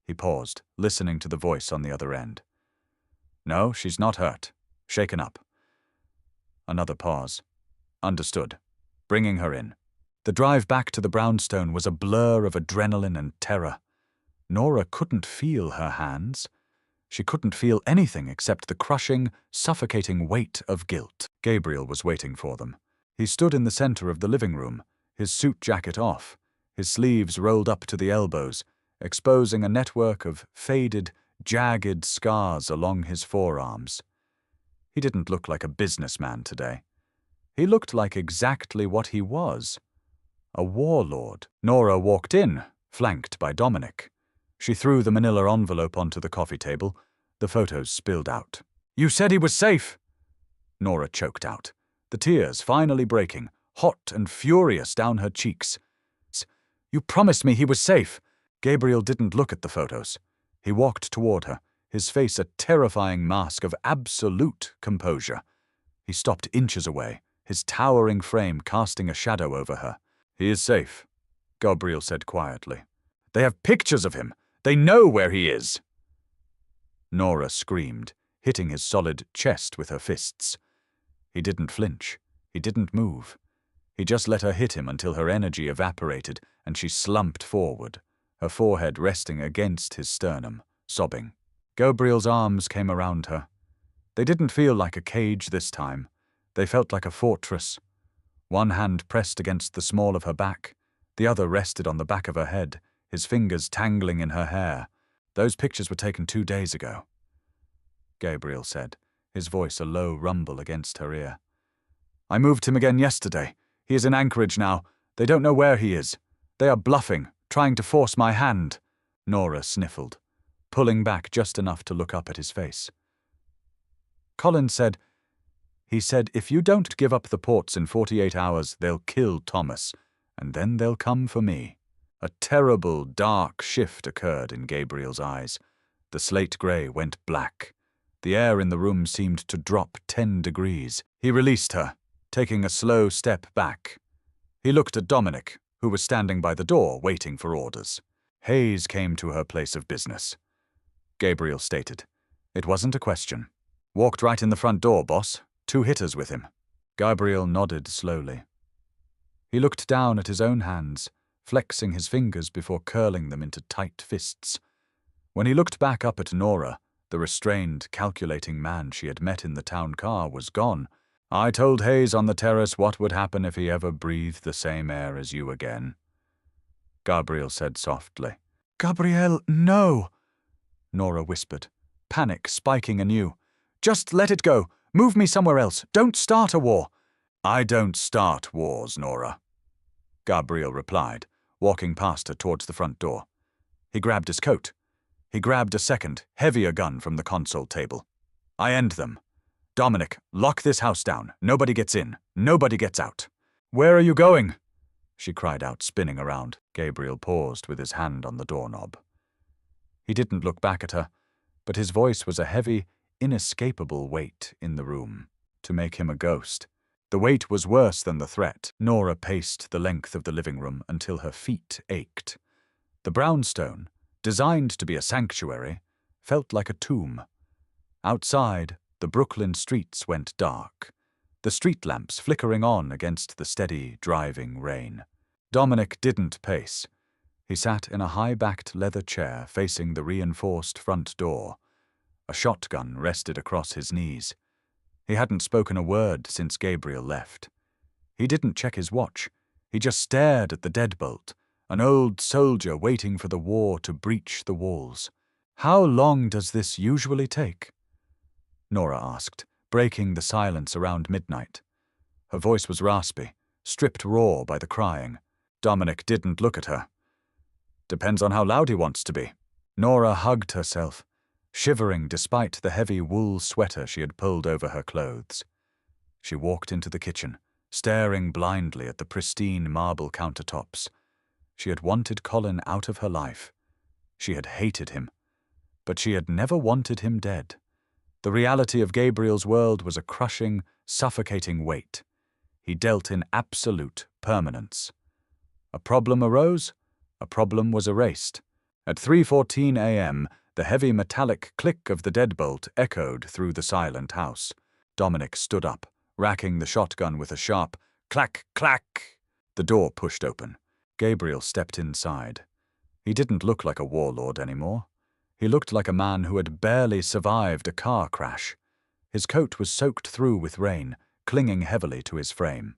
He paused, listening to the voice on the other end. "No, she's not hurt. Shaken up." Another pause. "Understood. Bringing her in." The drive back to the brownstone was a blur of adrenaline and terror. Nora couldn't feel her hands. She couldn't feel anything except the crushing, suffocating weight of guilt. Gabriel was waiting for them. He stood in the center of the living room, his suit jacket off, his sleeves rolled up to the elbows, exposing a network of faded, jagged scars along his forearms. He didn't look like a businessman today. He looked like exactly what he was. A warlord. Nora walked in, flanked by Dominic. She threw the manila envelope onto the coffee table. The photos spilled out. "You said he was safe!" Nora choked out, the tears finally breaking, hot and furious down her cheeks. "You promised me he was safe!" Gabriel didn't look at the photos. He walked toward her, his face a terrifying mask of absolute composure. He stopped inches away, his towering frame casting a shadow over her. "He is safe," Gabriel said quietly. "They have pictures of him. They know where he is." Nora screamed, hitting his solid chest with her fists. He didn't flinch. He didn't move. He just let her hit him until her energy evaporated and she slumped forward, her forehead resting against his sternum, sobbing. Gabriel's arms came around her. They didn't feel like a cage this time. They felt like a fortress. One hand pressed against the small of her back. The other rested on the back of her head, his fingers tangling in her hair. "Those pictures were taken 2 days ago," Gabriel said, his voice a low rumble against her ear. "I moved him again yesterday. He is in Anchorage now. They don't know where he is. They are bluffing, trying to force my hand." Nora sniffled, pulling back just enough to look up at his face. Colin said, "He said if you don't give up the ports in 48 hours, they'll kill Thomas, and then they'll come for me." A terrible, dark shift occurred in Gabriel's eyes. The slate grey went black. The air in the room seemed to drop 10 degrees. He released her, taking a slow step back. He looked at Dominic, who was standing by the door waiting for orders. Hayes came to her place of business, Gabriel stated. It wasn't a question. "Walked right in the front door, boss. 2 hitters with him." Gabriel nodded slowly. He looked down at his own hands, flexing his fingers before curling them into tight fists. When he looked back up at Nora, the restrained, calculating man she had met in the town car was gone. "I told Hayes on the terrace what would happen if he ever breathed the same air as you again," Gabriel said softly. "Gabriel, no," Nora whispered, panic spiking anew. "Just let it go. Move me somewhere else. Don't start a war." "I don't start wars, Nora," Gabriel replied, walking past her towards the front door. He grabbed his coat. He grabbed a second, heavier gun from the console table. "I end them. Dominic, lock this house down. Nobody gets in. Nobody gets out." "Where are you going?" she cried out, spinning around. Gabriel paused with his hand on the doorknob. He didn't look back at her, but his voice was a heavy, inescapable weight in the room, to make him a ghost. The weight was worse than the threat. Nora paced the length of the living room until her feet ached. The brownstone, designed to be a sanctuary, felt like a tomb. Outside, the Brooklyn streets went dark, the street lamps flickering on against the steady, driving rain. Dominic didn't pace. He sat in a high-backed leather chair facing the reinforced front door. A shotgun rested across his knees. He hadn't spoken a word since Gabriel left. He didn't check his watch. He just stared at the deadbolt, an old soldier waiting for the war to breach the walls. "How long does this usually take?" Nora asked, breaking the silence around midnight. Her voice was raspy, stripped raw by the crying. Dominic didn't look at her. "Depends on how loud he wants to be." Nora hugged herself, shivering despite the heavy wool sweater she had pulled over her clothes. She walked into the kitchen, staring blindly at the pristine marble countertops. She had wanted Colin out of her life. She had hated him, but she had never wanted him dead. The reality of Gabriel's world was a crushing, suffocating weight. He dealt in absolute permanence. A problem arose, a problem was erased. At 3:14 a.m., the heavy metallic click of the deadbolt echoed through the silent house. Dominic stood up, racking the shotgun with a sharp clack, clack. The door pushed open. Gabriel stepped inside. He didn't look like a warlord anymore. He looked like a man who had barely survived a car crash. His coat was soaked through with rain, clinging heavily to his frame.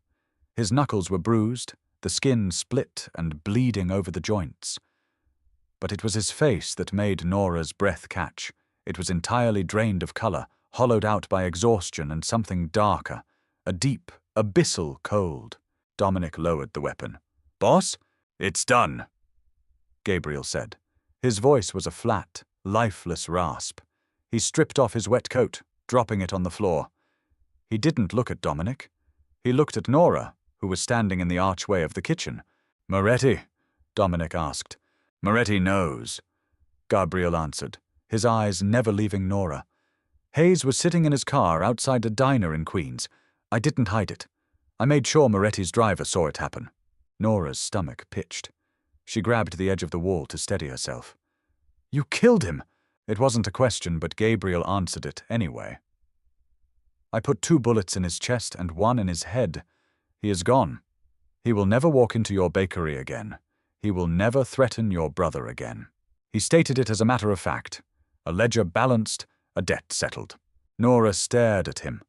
His knuckles were bruised, the skin split and bleeding over the joints. But it was his face that made Nora's breath catch. It was entirely drained of color, hollowed out by exhaustion and something darker, a deep, abyssal cold. Dominic lowered the weapon. "Boss, it's done," Gabriel said. His voice was a flat, lifeless rasp. He stripped off his wet coat, dropping it on the floor. He didn't look at Dominic. He looked at Nora, who was standing in the archway of the kitchen. "Moretti?" Dominic asked. "Moretti knows," Gabriel answered, his eyes never leaving Nora. "Hayes was sitting in his car outside a diner in Queens. I didn't hide it. I made sure Moretti's driver saw it happen." Nora's stomach pitched. She grabbed the edge of the wall to steady herself. "You killed him!" It wasn't a question, but Gabriel answered it anyway. "I put 2 bullets in his chest and 1 in his head. He is gone. He will never walk into your bakery again. He will never threaten your brother again. He stated it as a matter of fact. A ledger balanced, a debt settled. Nora stared at him,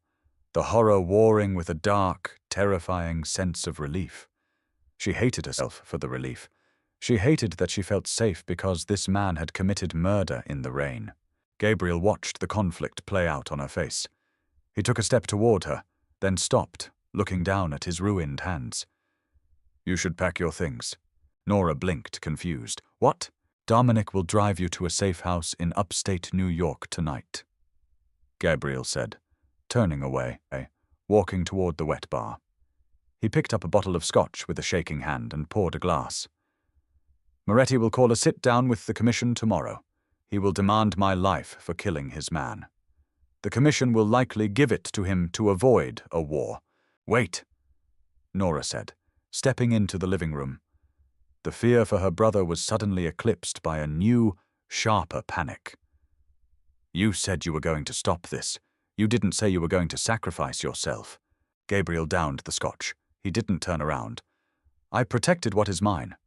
the horror warring with a dark, terrifying sense of relief. She hated herself for the relief. She hated that she felt safe because this man had committed murder in the rain. Gabriel watched the conflict play out on her face. He took a step toward her, then stopped, looking down at his ruined hands. "You should pack your things." Nora blinked, confused. "What?" "Dominic will drive you to a safe house in upstate New York tonight," Gabriel said, turning away, walking toward the wet bar. He picked up a bottle of scotch with a shaking hand and poured a glass. "Moretti will call a sit-down with the commission tomorrow. He will demand my life for killing his man. The commission will likely give it to him to avoid a war." "Wait," Nora said, stepping into the living room. The fear for her brother was suddenly eclipsed by a new, sharper panic. "You said you were going to stop this. You didn't say you were going to sacrifice yourself." Gabriel downed the scotch. He didn't turn around. "I protected what is mine.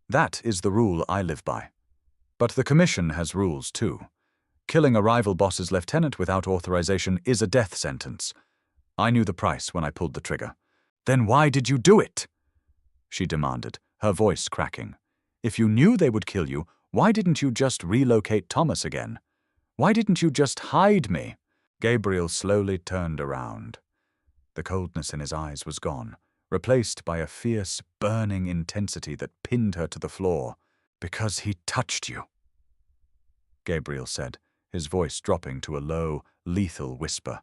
That is the rule I live by. But the commission has rules too. Killing a rival boss's lieutenant without authorization is a death sentence. I knew the price when I pulled the trigger." "Then why did you do it?" she demanded, her voice cracking. "If you knew they would kill you, why didn't you just relocate Thomas again? Why didn't you just hide me?" Gabriel slowly turned around. The coldness in his eyes was gone, replaced by a fierce, burning intensity that pinned her to the floor. "Because he touched you," Gabriel said, his voice dropping to a low, lethal whisper.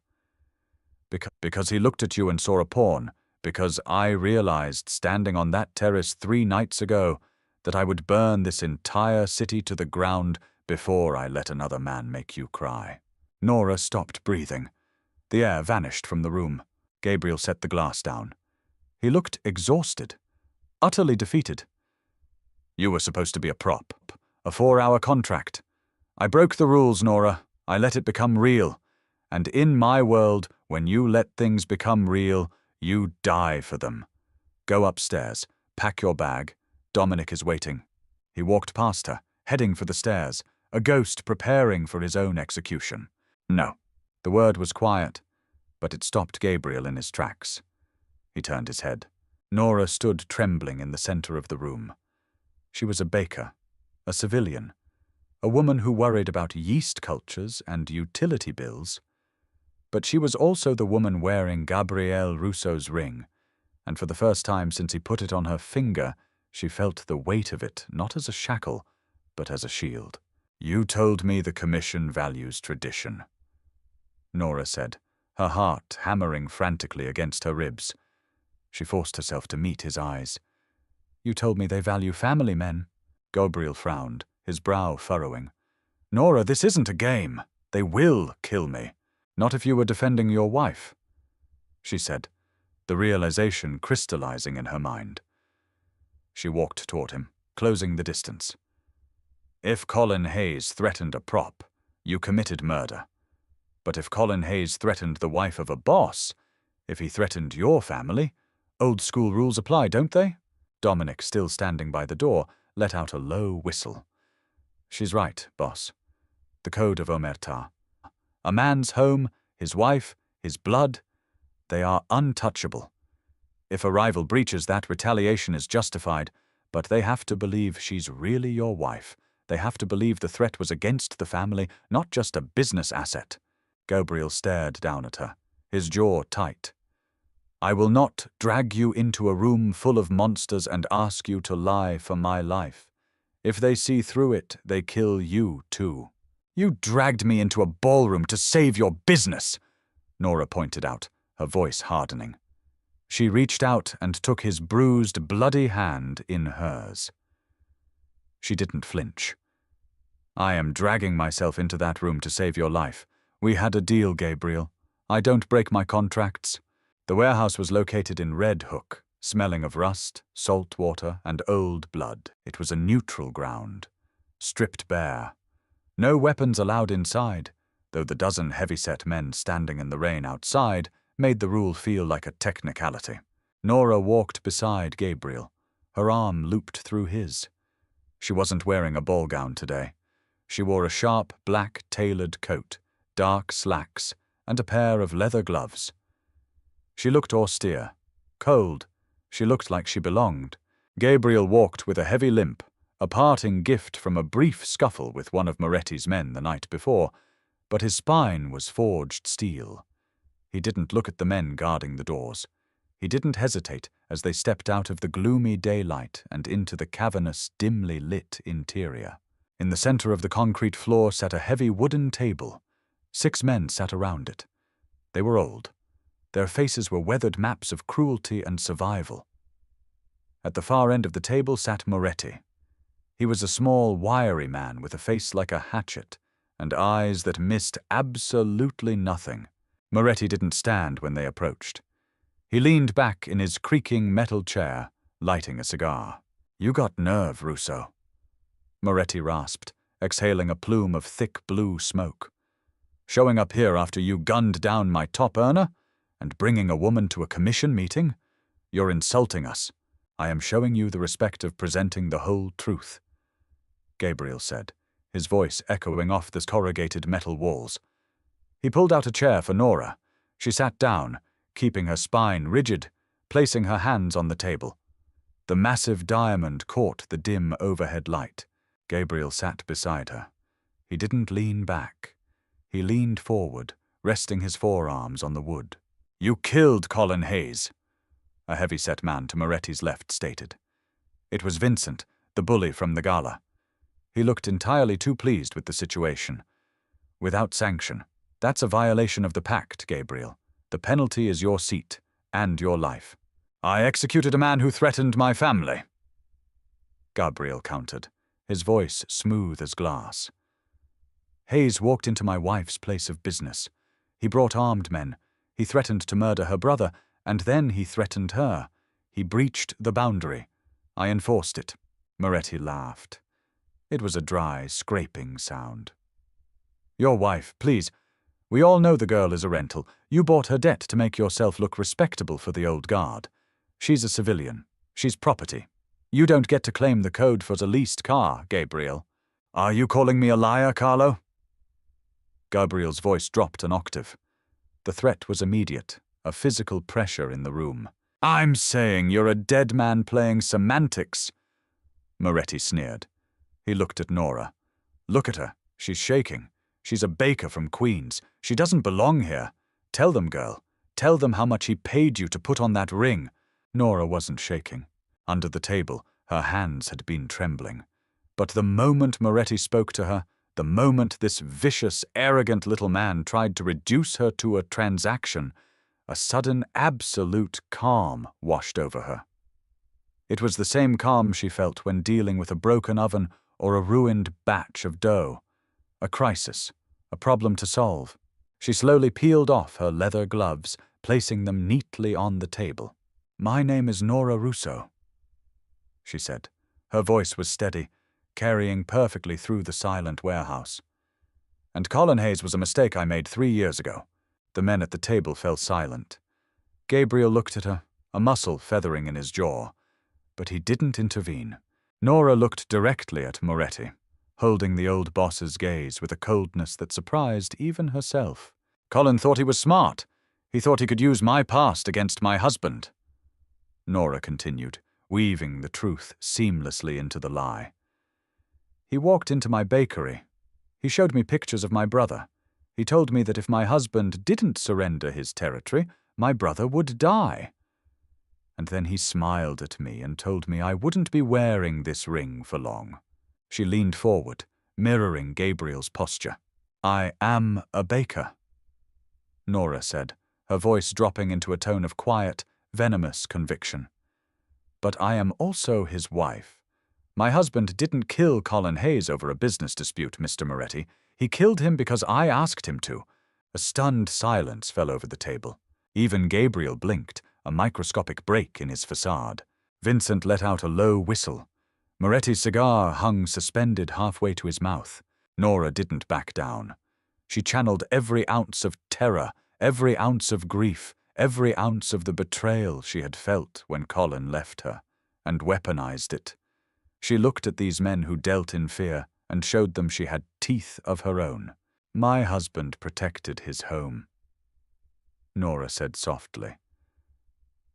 Because he looked at you and saw a pawn. Because I realized, standing on that terrace 3 nights ago, that I would burn this entire city to the ground before I let another man make you cry." Nora stopped breathing. The air vanished from the room. Gabriel set the glass down. He looked exhausted, utterly defeated. "You were supposed to be a prop, a 4-hour contract. I broke the rules, Nora. I let it become real. And in my world, when you let things become real, you die for them. Go upstairs, pack your bag. Dominic is waiting." He walked past her, heading for the stairs, a ghost preparing for his own execution. "No." The word was quiet, but it stopped Gabriel in his tracks. He turned his head. Nora stood trembling in the center of the room. She was a baker, a civilian, a woman who worried about yeast cultures and utility bills. But she was also the woman wearing Gabriel Rousseau's ring, and for the first time since he put it on her finger, she felt the weight of it not as a shackle, but as a shield. "You told me the commission values tradition," Nora said, her heart hammering frantically against her ribs. She forced herself to meet his eyes. "You told me they value family men." Gabriel frowned, his brow furrowing. "Nora, this isn't a game. They will kill me. Not if you were defending your wife," she said, the realization crystallizing in her mind. She walked toward him, closing the distance. "If Colin Hayes threatened a prop, you committed murder. But if Colin Hayes threatened the wife of a boss, if he threatened your family, old school rules apply, don't they?" Dominic, still standing by the door, let out a low whistle. "She's right, boss. The code of Omerta. A man's home, his wife, his blood, they are untouchable. If a rival breaches that, retaliation is justified, but they have to believe she's really your wife. They have to believe the threat was against the family, not just a business asset." Gabriel stared down at her, his jaw tight. "I will not drag you into a room full of monsters and ask you to lie for my life. If they see through it, they kill you too." "You dragged me into a ballroom to save your business," Nora pointed out, her voice hardening. She reached out and took his bruised, bloody hand in hers. She didn't flinch. "I am dragging myself into that room to save your life. We had a deal, Gabriel. I don't break my contracts." The warehouse was located in Red Hook, smelling of rust, salt water, and old blood. It was a neutral ground, stripped bare. No weapons allowed inside, though the dozen heavy-set men standing in the rain outside made the rule feel like a technicality. Nora walked beside Gabriel, her arm looped through his. She wasn't wearing a ball gown today. She wore a sharp, black, tailored coat, dark slacks, and a pair of leather gloves. She looked austere, cold. She looked like she belonged. Gabriel walked with a heavy limp, a parting gift from a brief scuffle with one of Moretti's men the night before, but his spine was forged steel. He didn't look at the men guarding the doors. He didn't hesitate as they stepped out of the gloomy daylight and into the cavernous, dimly lit interior. In the center of the concrete floor sat a heavy wooden table. 6 men sat around it. They were old. Their faces were weathered maps of cruelty and survival. At the far end of the table sat Moretti. He was a small, wiry man with a face like a hatchet and eyes that missed absolutely nothing. Moretti didn't stand when they approached. He leaned back in his creaking metal chair, lighting a cigar. "You got nerve, Russo," Moretti rasped, exhaling a plume of thick blue smoke. "Showing up here after you gunned down my top earner? And bringing a woman to a commission meeting? You're insulting us. I am showing you the respect of presenting the whole truth," Gabriel said, his voice echoing off the corrugated metal walls. He pulled out a chair for Nora. She sat down, keeping her spine rigid, placing her hands on the table. The massive diamond caught the dim overhead light. Gabriel sat beside her. He didn't lean back. He leaned forward, resting his forearms on the wood. "You killed Colin Hayes," a heavy-set man to Moretti's left stated. It was Vincent, the bully from the gala. He looked entirely too pleased with the situation. "Without sanction. That's a violation of the pact, Gabriel. The penalty is your seat and your life." "I executed a man who threatened my family," Gabriel countered, his voice smooth as glass. "Hayes walked into my wife's place of business. He brought armed men. He threatened to murder her brother, and then he threatened her. He breached the boundary. I enforced it." Moretti laughed. It was a dry, scraping sound. "Your wife, please. We all know the girl is a rental. You bought her debt to make yourself look respectable for the old guard. She's a civilian. She's property. You don't get to claim the code for the leased car, Gabriel." "Are you calling me a liar, Carlo?" Gabriel's voice dropped an octave. The threat was immediate, a physical pressure in the room. "I'm saying you're a dead man playing semantics," Moretti sneered. He looked at Nora. "Look at her. She's shaking. She's a baker from Queens. She doesn't belong here. Tell them, girl. Tell them how much he paid you to put on that ring." Nora wasn't shaking. Under the table, her hands had been trembling. But the moment Moretti spoke to her, the moment this vicious, arrogant little man tried to reduce her to a transaction, a sudden, absolute calm washed over her. It was the same calm she felt when dealing with a broken oven or a ruined batch of dough. A crisis, a problem to solve. She slowly peeled off her leather gloves, placing them neatly on the table. "My name is Nora Russo," she said. Her voice was steady, carrying perfectly through the silent warehouse. "And Colin Hayes was a mistake I made 3 years ago." The men at the table fell silent. Gabriel looked at her, a muscle feathering in his jaw. But he didn't intervene. Nora looked directly at Moretti, holding the old boss's gaze with a coldness that surprised even herself. "Colin thought he was smart. He thought he could use my past against my husband," Nora continued, weaving the truth seamlessly into the lie. "He walked into my bakery. He showed me pictures of my brother. He told me that if my husband didn't surrender his territory, my brother would die. And then he smiled at me and told me I wouldn't be wearing this ring for long." She leaned forward, mirroring Gabriel's posture. "I am a baker," Nora said, her voice dropping into a tone of quiet, venomous conviction. "But I am also his wife. My husband didn't kill Colin Hayes over a business dispute, Mr. Moretti. He killed him because I asked him to." A stunned silence fell over the table. Even Gabriel blinked, a microscopic break in his facade. Vincent let out a low whistle. Moretti's cigar hung suspended halfway to his mouth. Nora didn't back down. She channeled every ounce of terror, every ounce of grief, every ounce of the betrayal she had felt when Colin left her, and weaponized it. She looked at these men who dealt in fear and showed them she had teeth of her own. My husband protected his home, Nora said softly.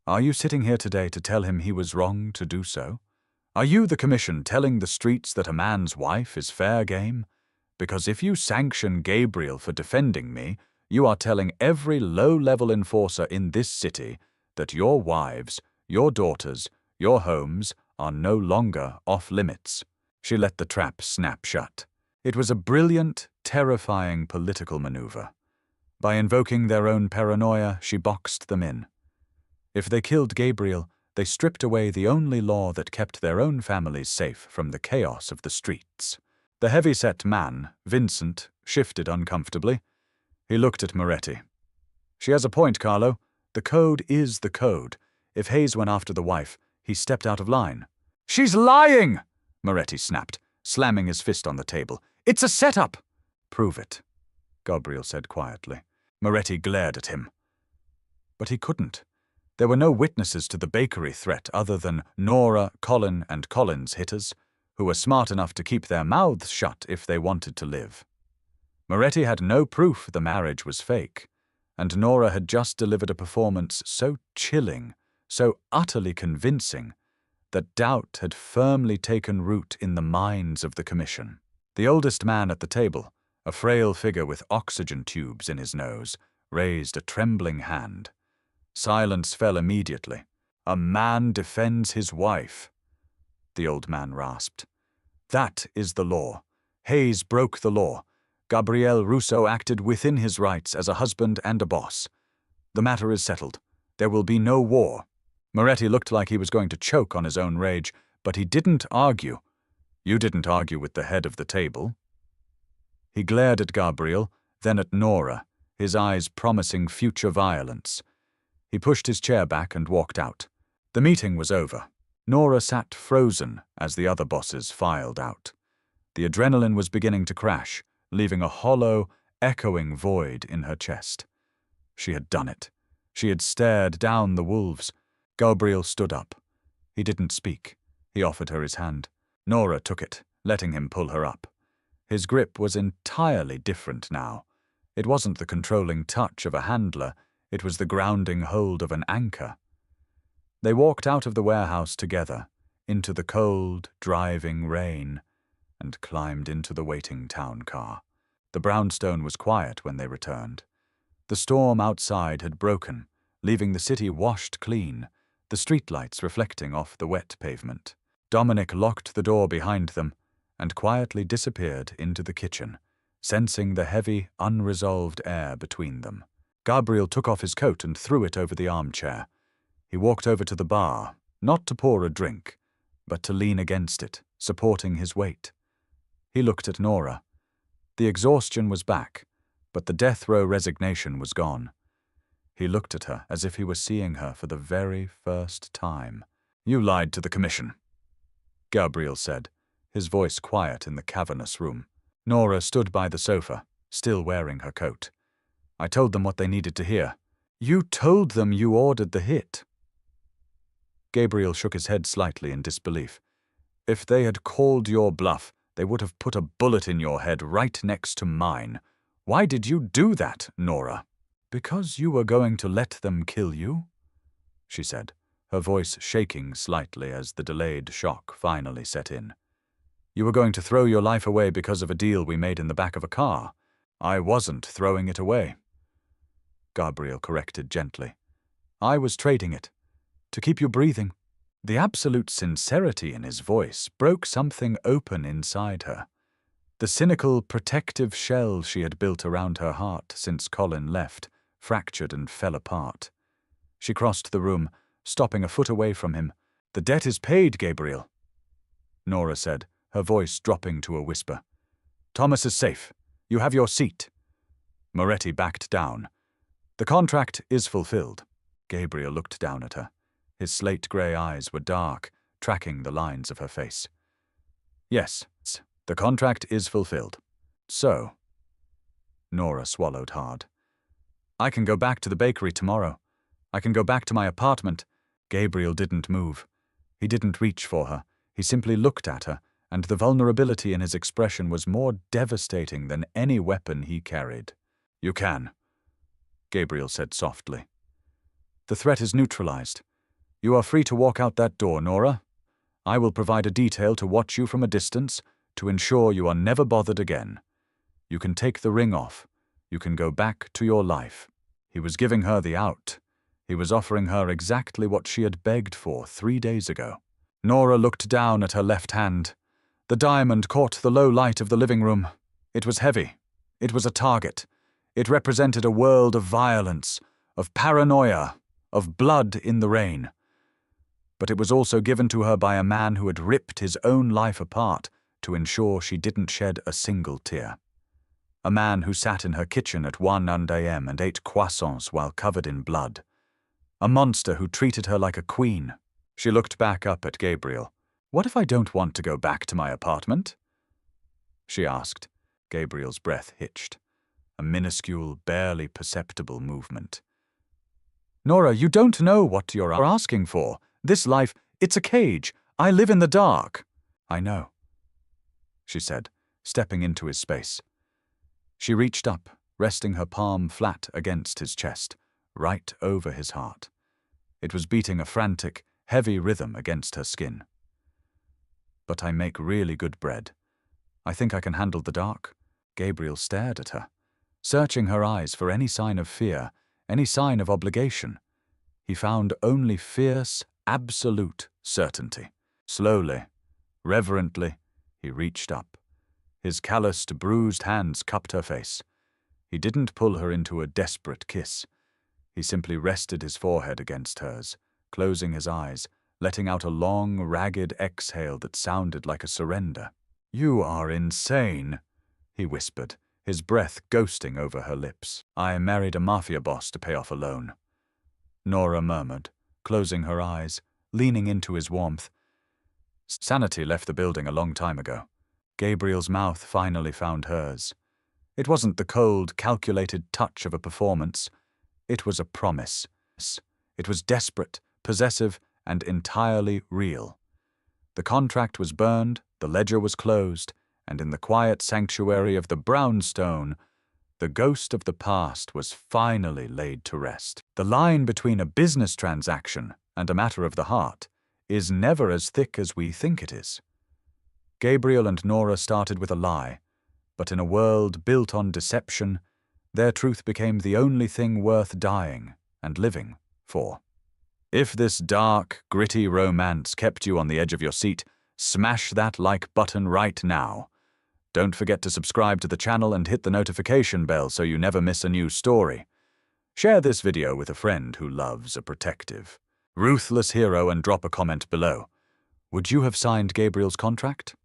Are you sitting here today to tell him he was wrong to do so? Are you, the Commission, telling the streets that a man's wife is fair game? Because if you sanction Gabriel for defending me, you are telling every low-level enforcer in this city that your wives, your daughters, your homes are no longer off-limits. She let the trap snap shut. It was a brilliant, terrifying political maneuver. By invoking their own paranoia, she boxed them in. If they killed Gabriel, they stripped away the only law that kept their own families safe from the chaos of the streets. The heavy-set man, Vincent, shifted uncomfortably. He looked at Moretti. She has a point, Carlo. The code is the code. If Hayes went after the wife, he stepped out of line. She's lying! Moretti snapped, slamming his fist on the table. It's a setup! Prove it, Gabriel said quietly. Moretti glared at him. But he couldn't. There were no witnesses to the bakery threat other than Nora, Colin, and Colin's hitters, who were smart enough to keep their mouths shut if they wanted to live. Moretti had no proof the marriage was fake, and Nora had just delivered a performance so chilling, so utterly convincing, that doubt had firmly taken root in the minds of the Commission. The oldest man at the table, a frail figure with oxygen tubes in his nose, raised a trembling hand. Silence fell immediately. A man defends his wife, the old man rasped. That is the law. Hayes broke the law. Gabriel Russo acted within his rights as a husband and a boss. The matter is settled. There will be no war. Moretti looked like he was going to choke on his own rage, but he didn't argue. You didn't argue with the head of the table. He glared at Gabriel, then at Nora, his eyes promising future violence. He pushed his chair back and walked out. The meeting was over. Nora sat frozen as the other bosses filed out. The adrenaline was beginning to crash, leaving a hollow, echoing void in her chest. She had done it. She had stared down the wolves. Gabriel stood up. He didn't speak. He offered her his hand. Nora took it, letting him pull her up. His grip was entirely different now. It wasn't the controlling touch of a handler. It was the grounding hold of an anchor. They walked out of the warehouse together, into the cold, driving rain, and climbed into the waiting town car. The brownstone was quiet when they returned. The storm outside had broken, leaving the city washed clean, the streetlights reflecting off the wet pavement. Dominic locked the door behind them and quietly disappeared into the kitchen, sensing the heavy, unresolved air between them. Gabriel took off his coat and threw it over the armchair. He walked over to the bar, not to pour a drink, but to lean against it, supporting his weight. He looked at Nora. The exhaustion was back, but the death row resignation was gone. He looked at her as if he were seeing her for the very first time. You lied to the Commission, Gabriel said, his voice quiet in the cavernous room. Nora stood by the sofa, still wearing her coat. I told them what they needed to hear. You told them you ordered the hit. Gabriel shook his head slightly in disbelief. If they had called your bluff, they would have put a bullet in your head right next to mine. Why did you do that, Nora? Because you were going to let them kill you? She said, her voice shaking slightly as the delayed shock finally set in. You were going to throw your life away because of a deal we made in the back of a car. I wasn't throwing it away, Gabriel corrected gently. I was trading it, to keep you breathing. The absolute sincerity in his voice broke something open inside her. The cynical, protective shell she had built around her heart since Colin left fractured and fell apart. She crossed the room, stopping a foot away from him. The debt is paid, Gabriel, Nora said, her voice dropping to a whisper. Thomas is safe. You have your seat. Moretti backed down. The contract is fulfilled. Gabriel looked down at her. His slate-grey eyes were dark, tracking the lines of her face. Yes, the contract is fulfilled. So, Nora swallowed hard. I can go back to the bakery tomorrow. I can go back to my apartment. Gabriel didn't move. He didn't reach for her. He simply looked at her, and the vulnerability in his expression was more devastating than any weapon he carried. "You can," Gabriel said softly. "The threat is neutralized. You are free to walk out that door, Nora. I will provide a detail to watch you from a distance to ensure you are never bothered again. You can take the ring off. You can go back to your life." He was giving her the out. He was offering her exactly what she had begged for 3 days ago. Nora looked down at her left hand. The diamond caught the low light of the living room. It was heavy. It was a target. It represented a world of violence, of paranoia, of blood in the rain. But it was also given to her by a man who had ripped his own life apart to ensure she didn't shed a single tear. A man who sat in her kitchen at 1 a.m. and ate croissants while covered in blood. A monster who treated her like a queen. She looked back up at Gabriel. "What if I don't want to go back to my apartment?" she asked. Gabriel's breath hitched. A minuscule, barely perceptible movement. "Nora, you don't know what you're asking for. This life, it's a cage. I live in the dark." "I know," she said, stepping into his space. She reached up, resting her palm flat against his chest, right over his heart. It was beating a frantic, heavy rhythm against her skin. "But I make really good bread. I think I can handle the dark." Gabriel stared at her, searching her eyes for any sign of fear, any sign of obligation. He found only fierce, absolute certainty. Slowly, reverently, he reached up. His calloused, bruised hands cupped her face. He didn't pull her into a desperate kiss. He simply rested his forehead against hers, closing his eyes, letting out a long, ragged exhale that sounded like a surrender. "You are insane," he whispered, his breath ghosting over her lips. "I married a Mafia boss to pay off a loan," Nora murmured, closing her eyes, leaning into his warmth. "Sanity left the building a long time ago." Gabriel's mouth finally found hers. It wasn't the cold, calculated touch of a performance. It was a promise. It was desperate, possessive, and entirely real. The contract was burned, the ledger was closed, and in the quiet sanctuary of the brownstone, the ghost of the past was finally laid to rest. The line between a business transaction and a matter of the heart is never as thick as we think it is. Gabriel and Nora started with a lie, but in a world built on deception, their truth became the only thing worth dying and living for. If this dark, gritty romance kept you on the edge of your seat, smash that like button right now. Don't forget to subscribe to the channel and hit the notification bell so you never miss a new story. Share this video with a friend who loves a protective, ruthless hero and drop a comment below. Would you have signed Gabriel's contract?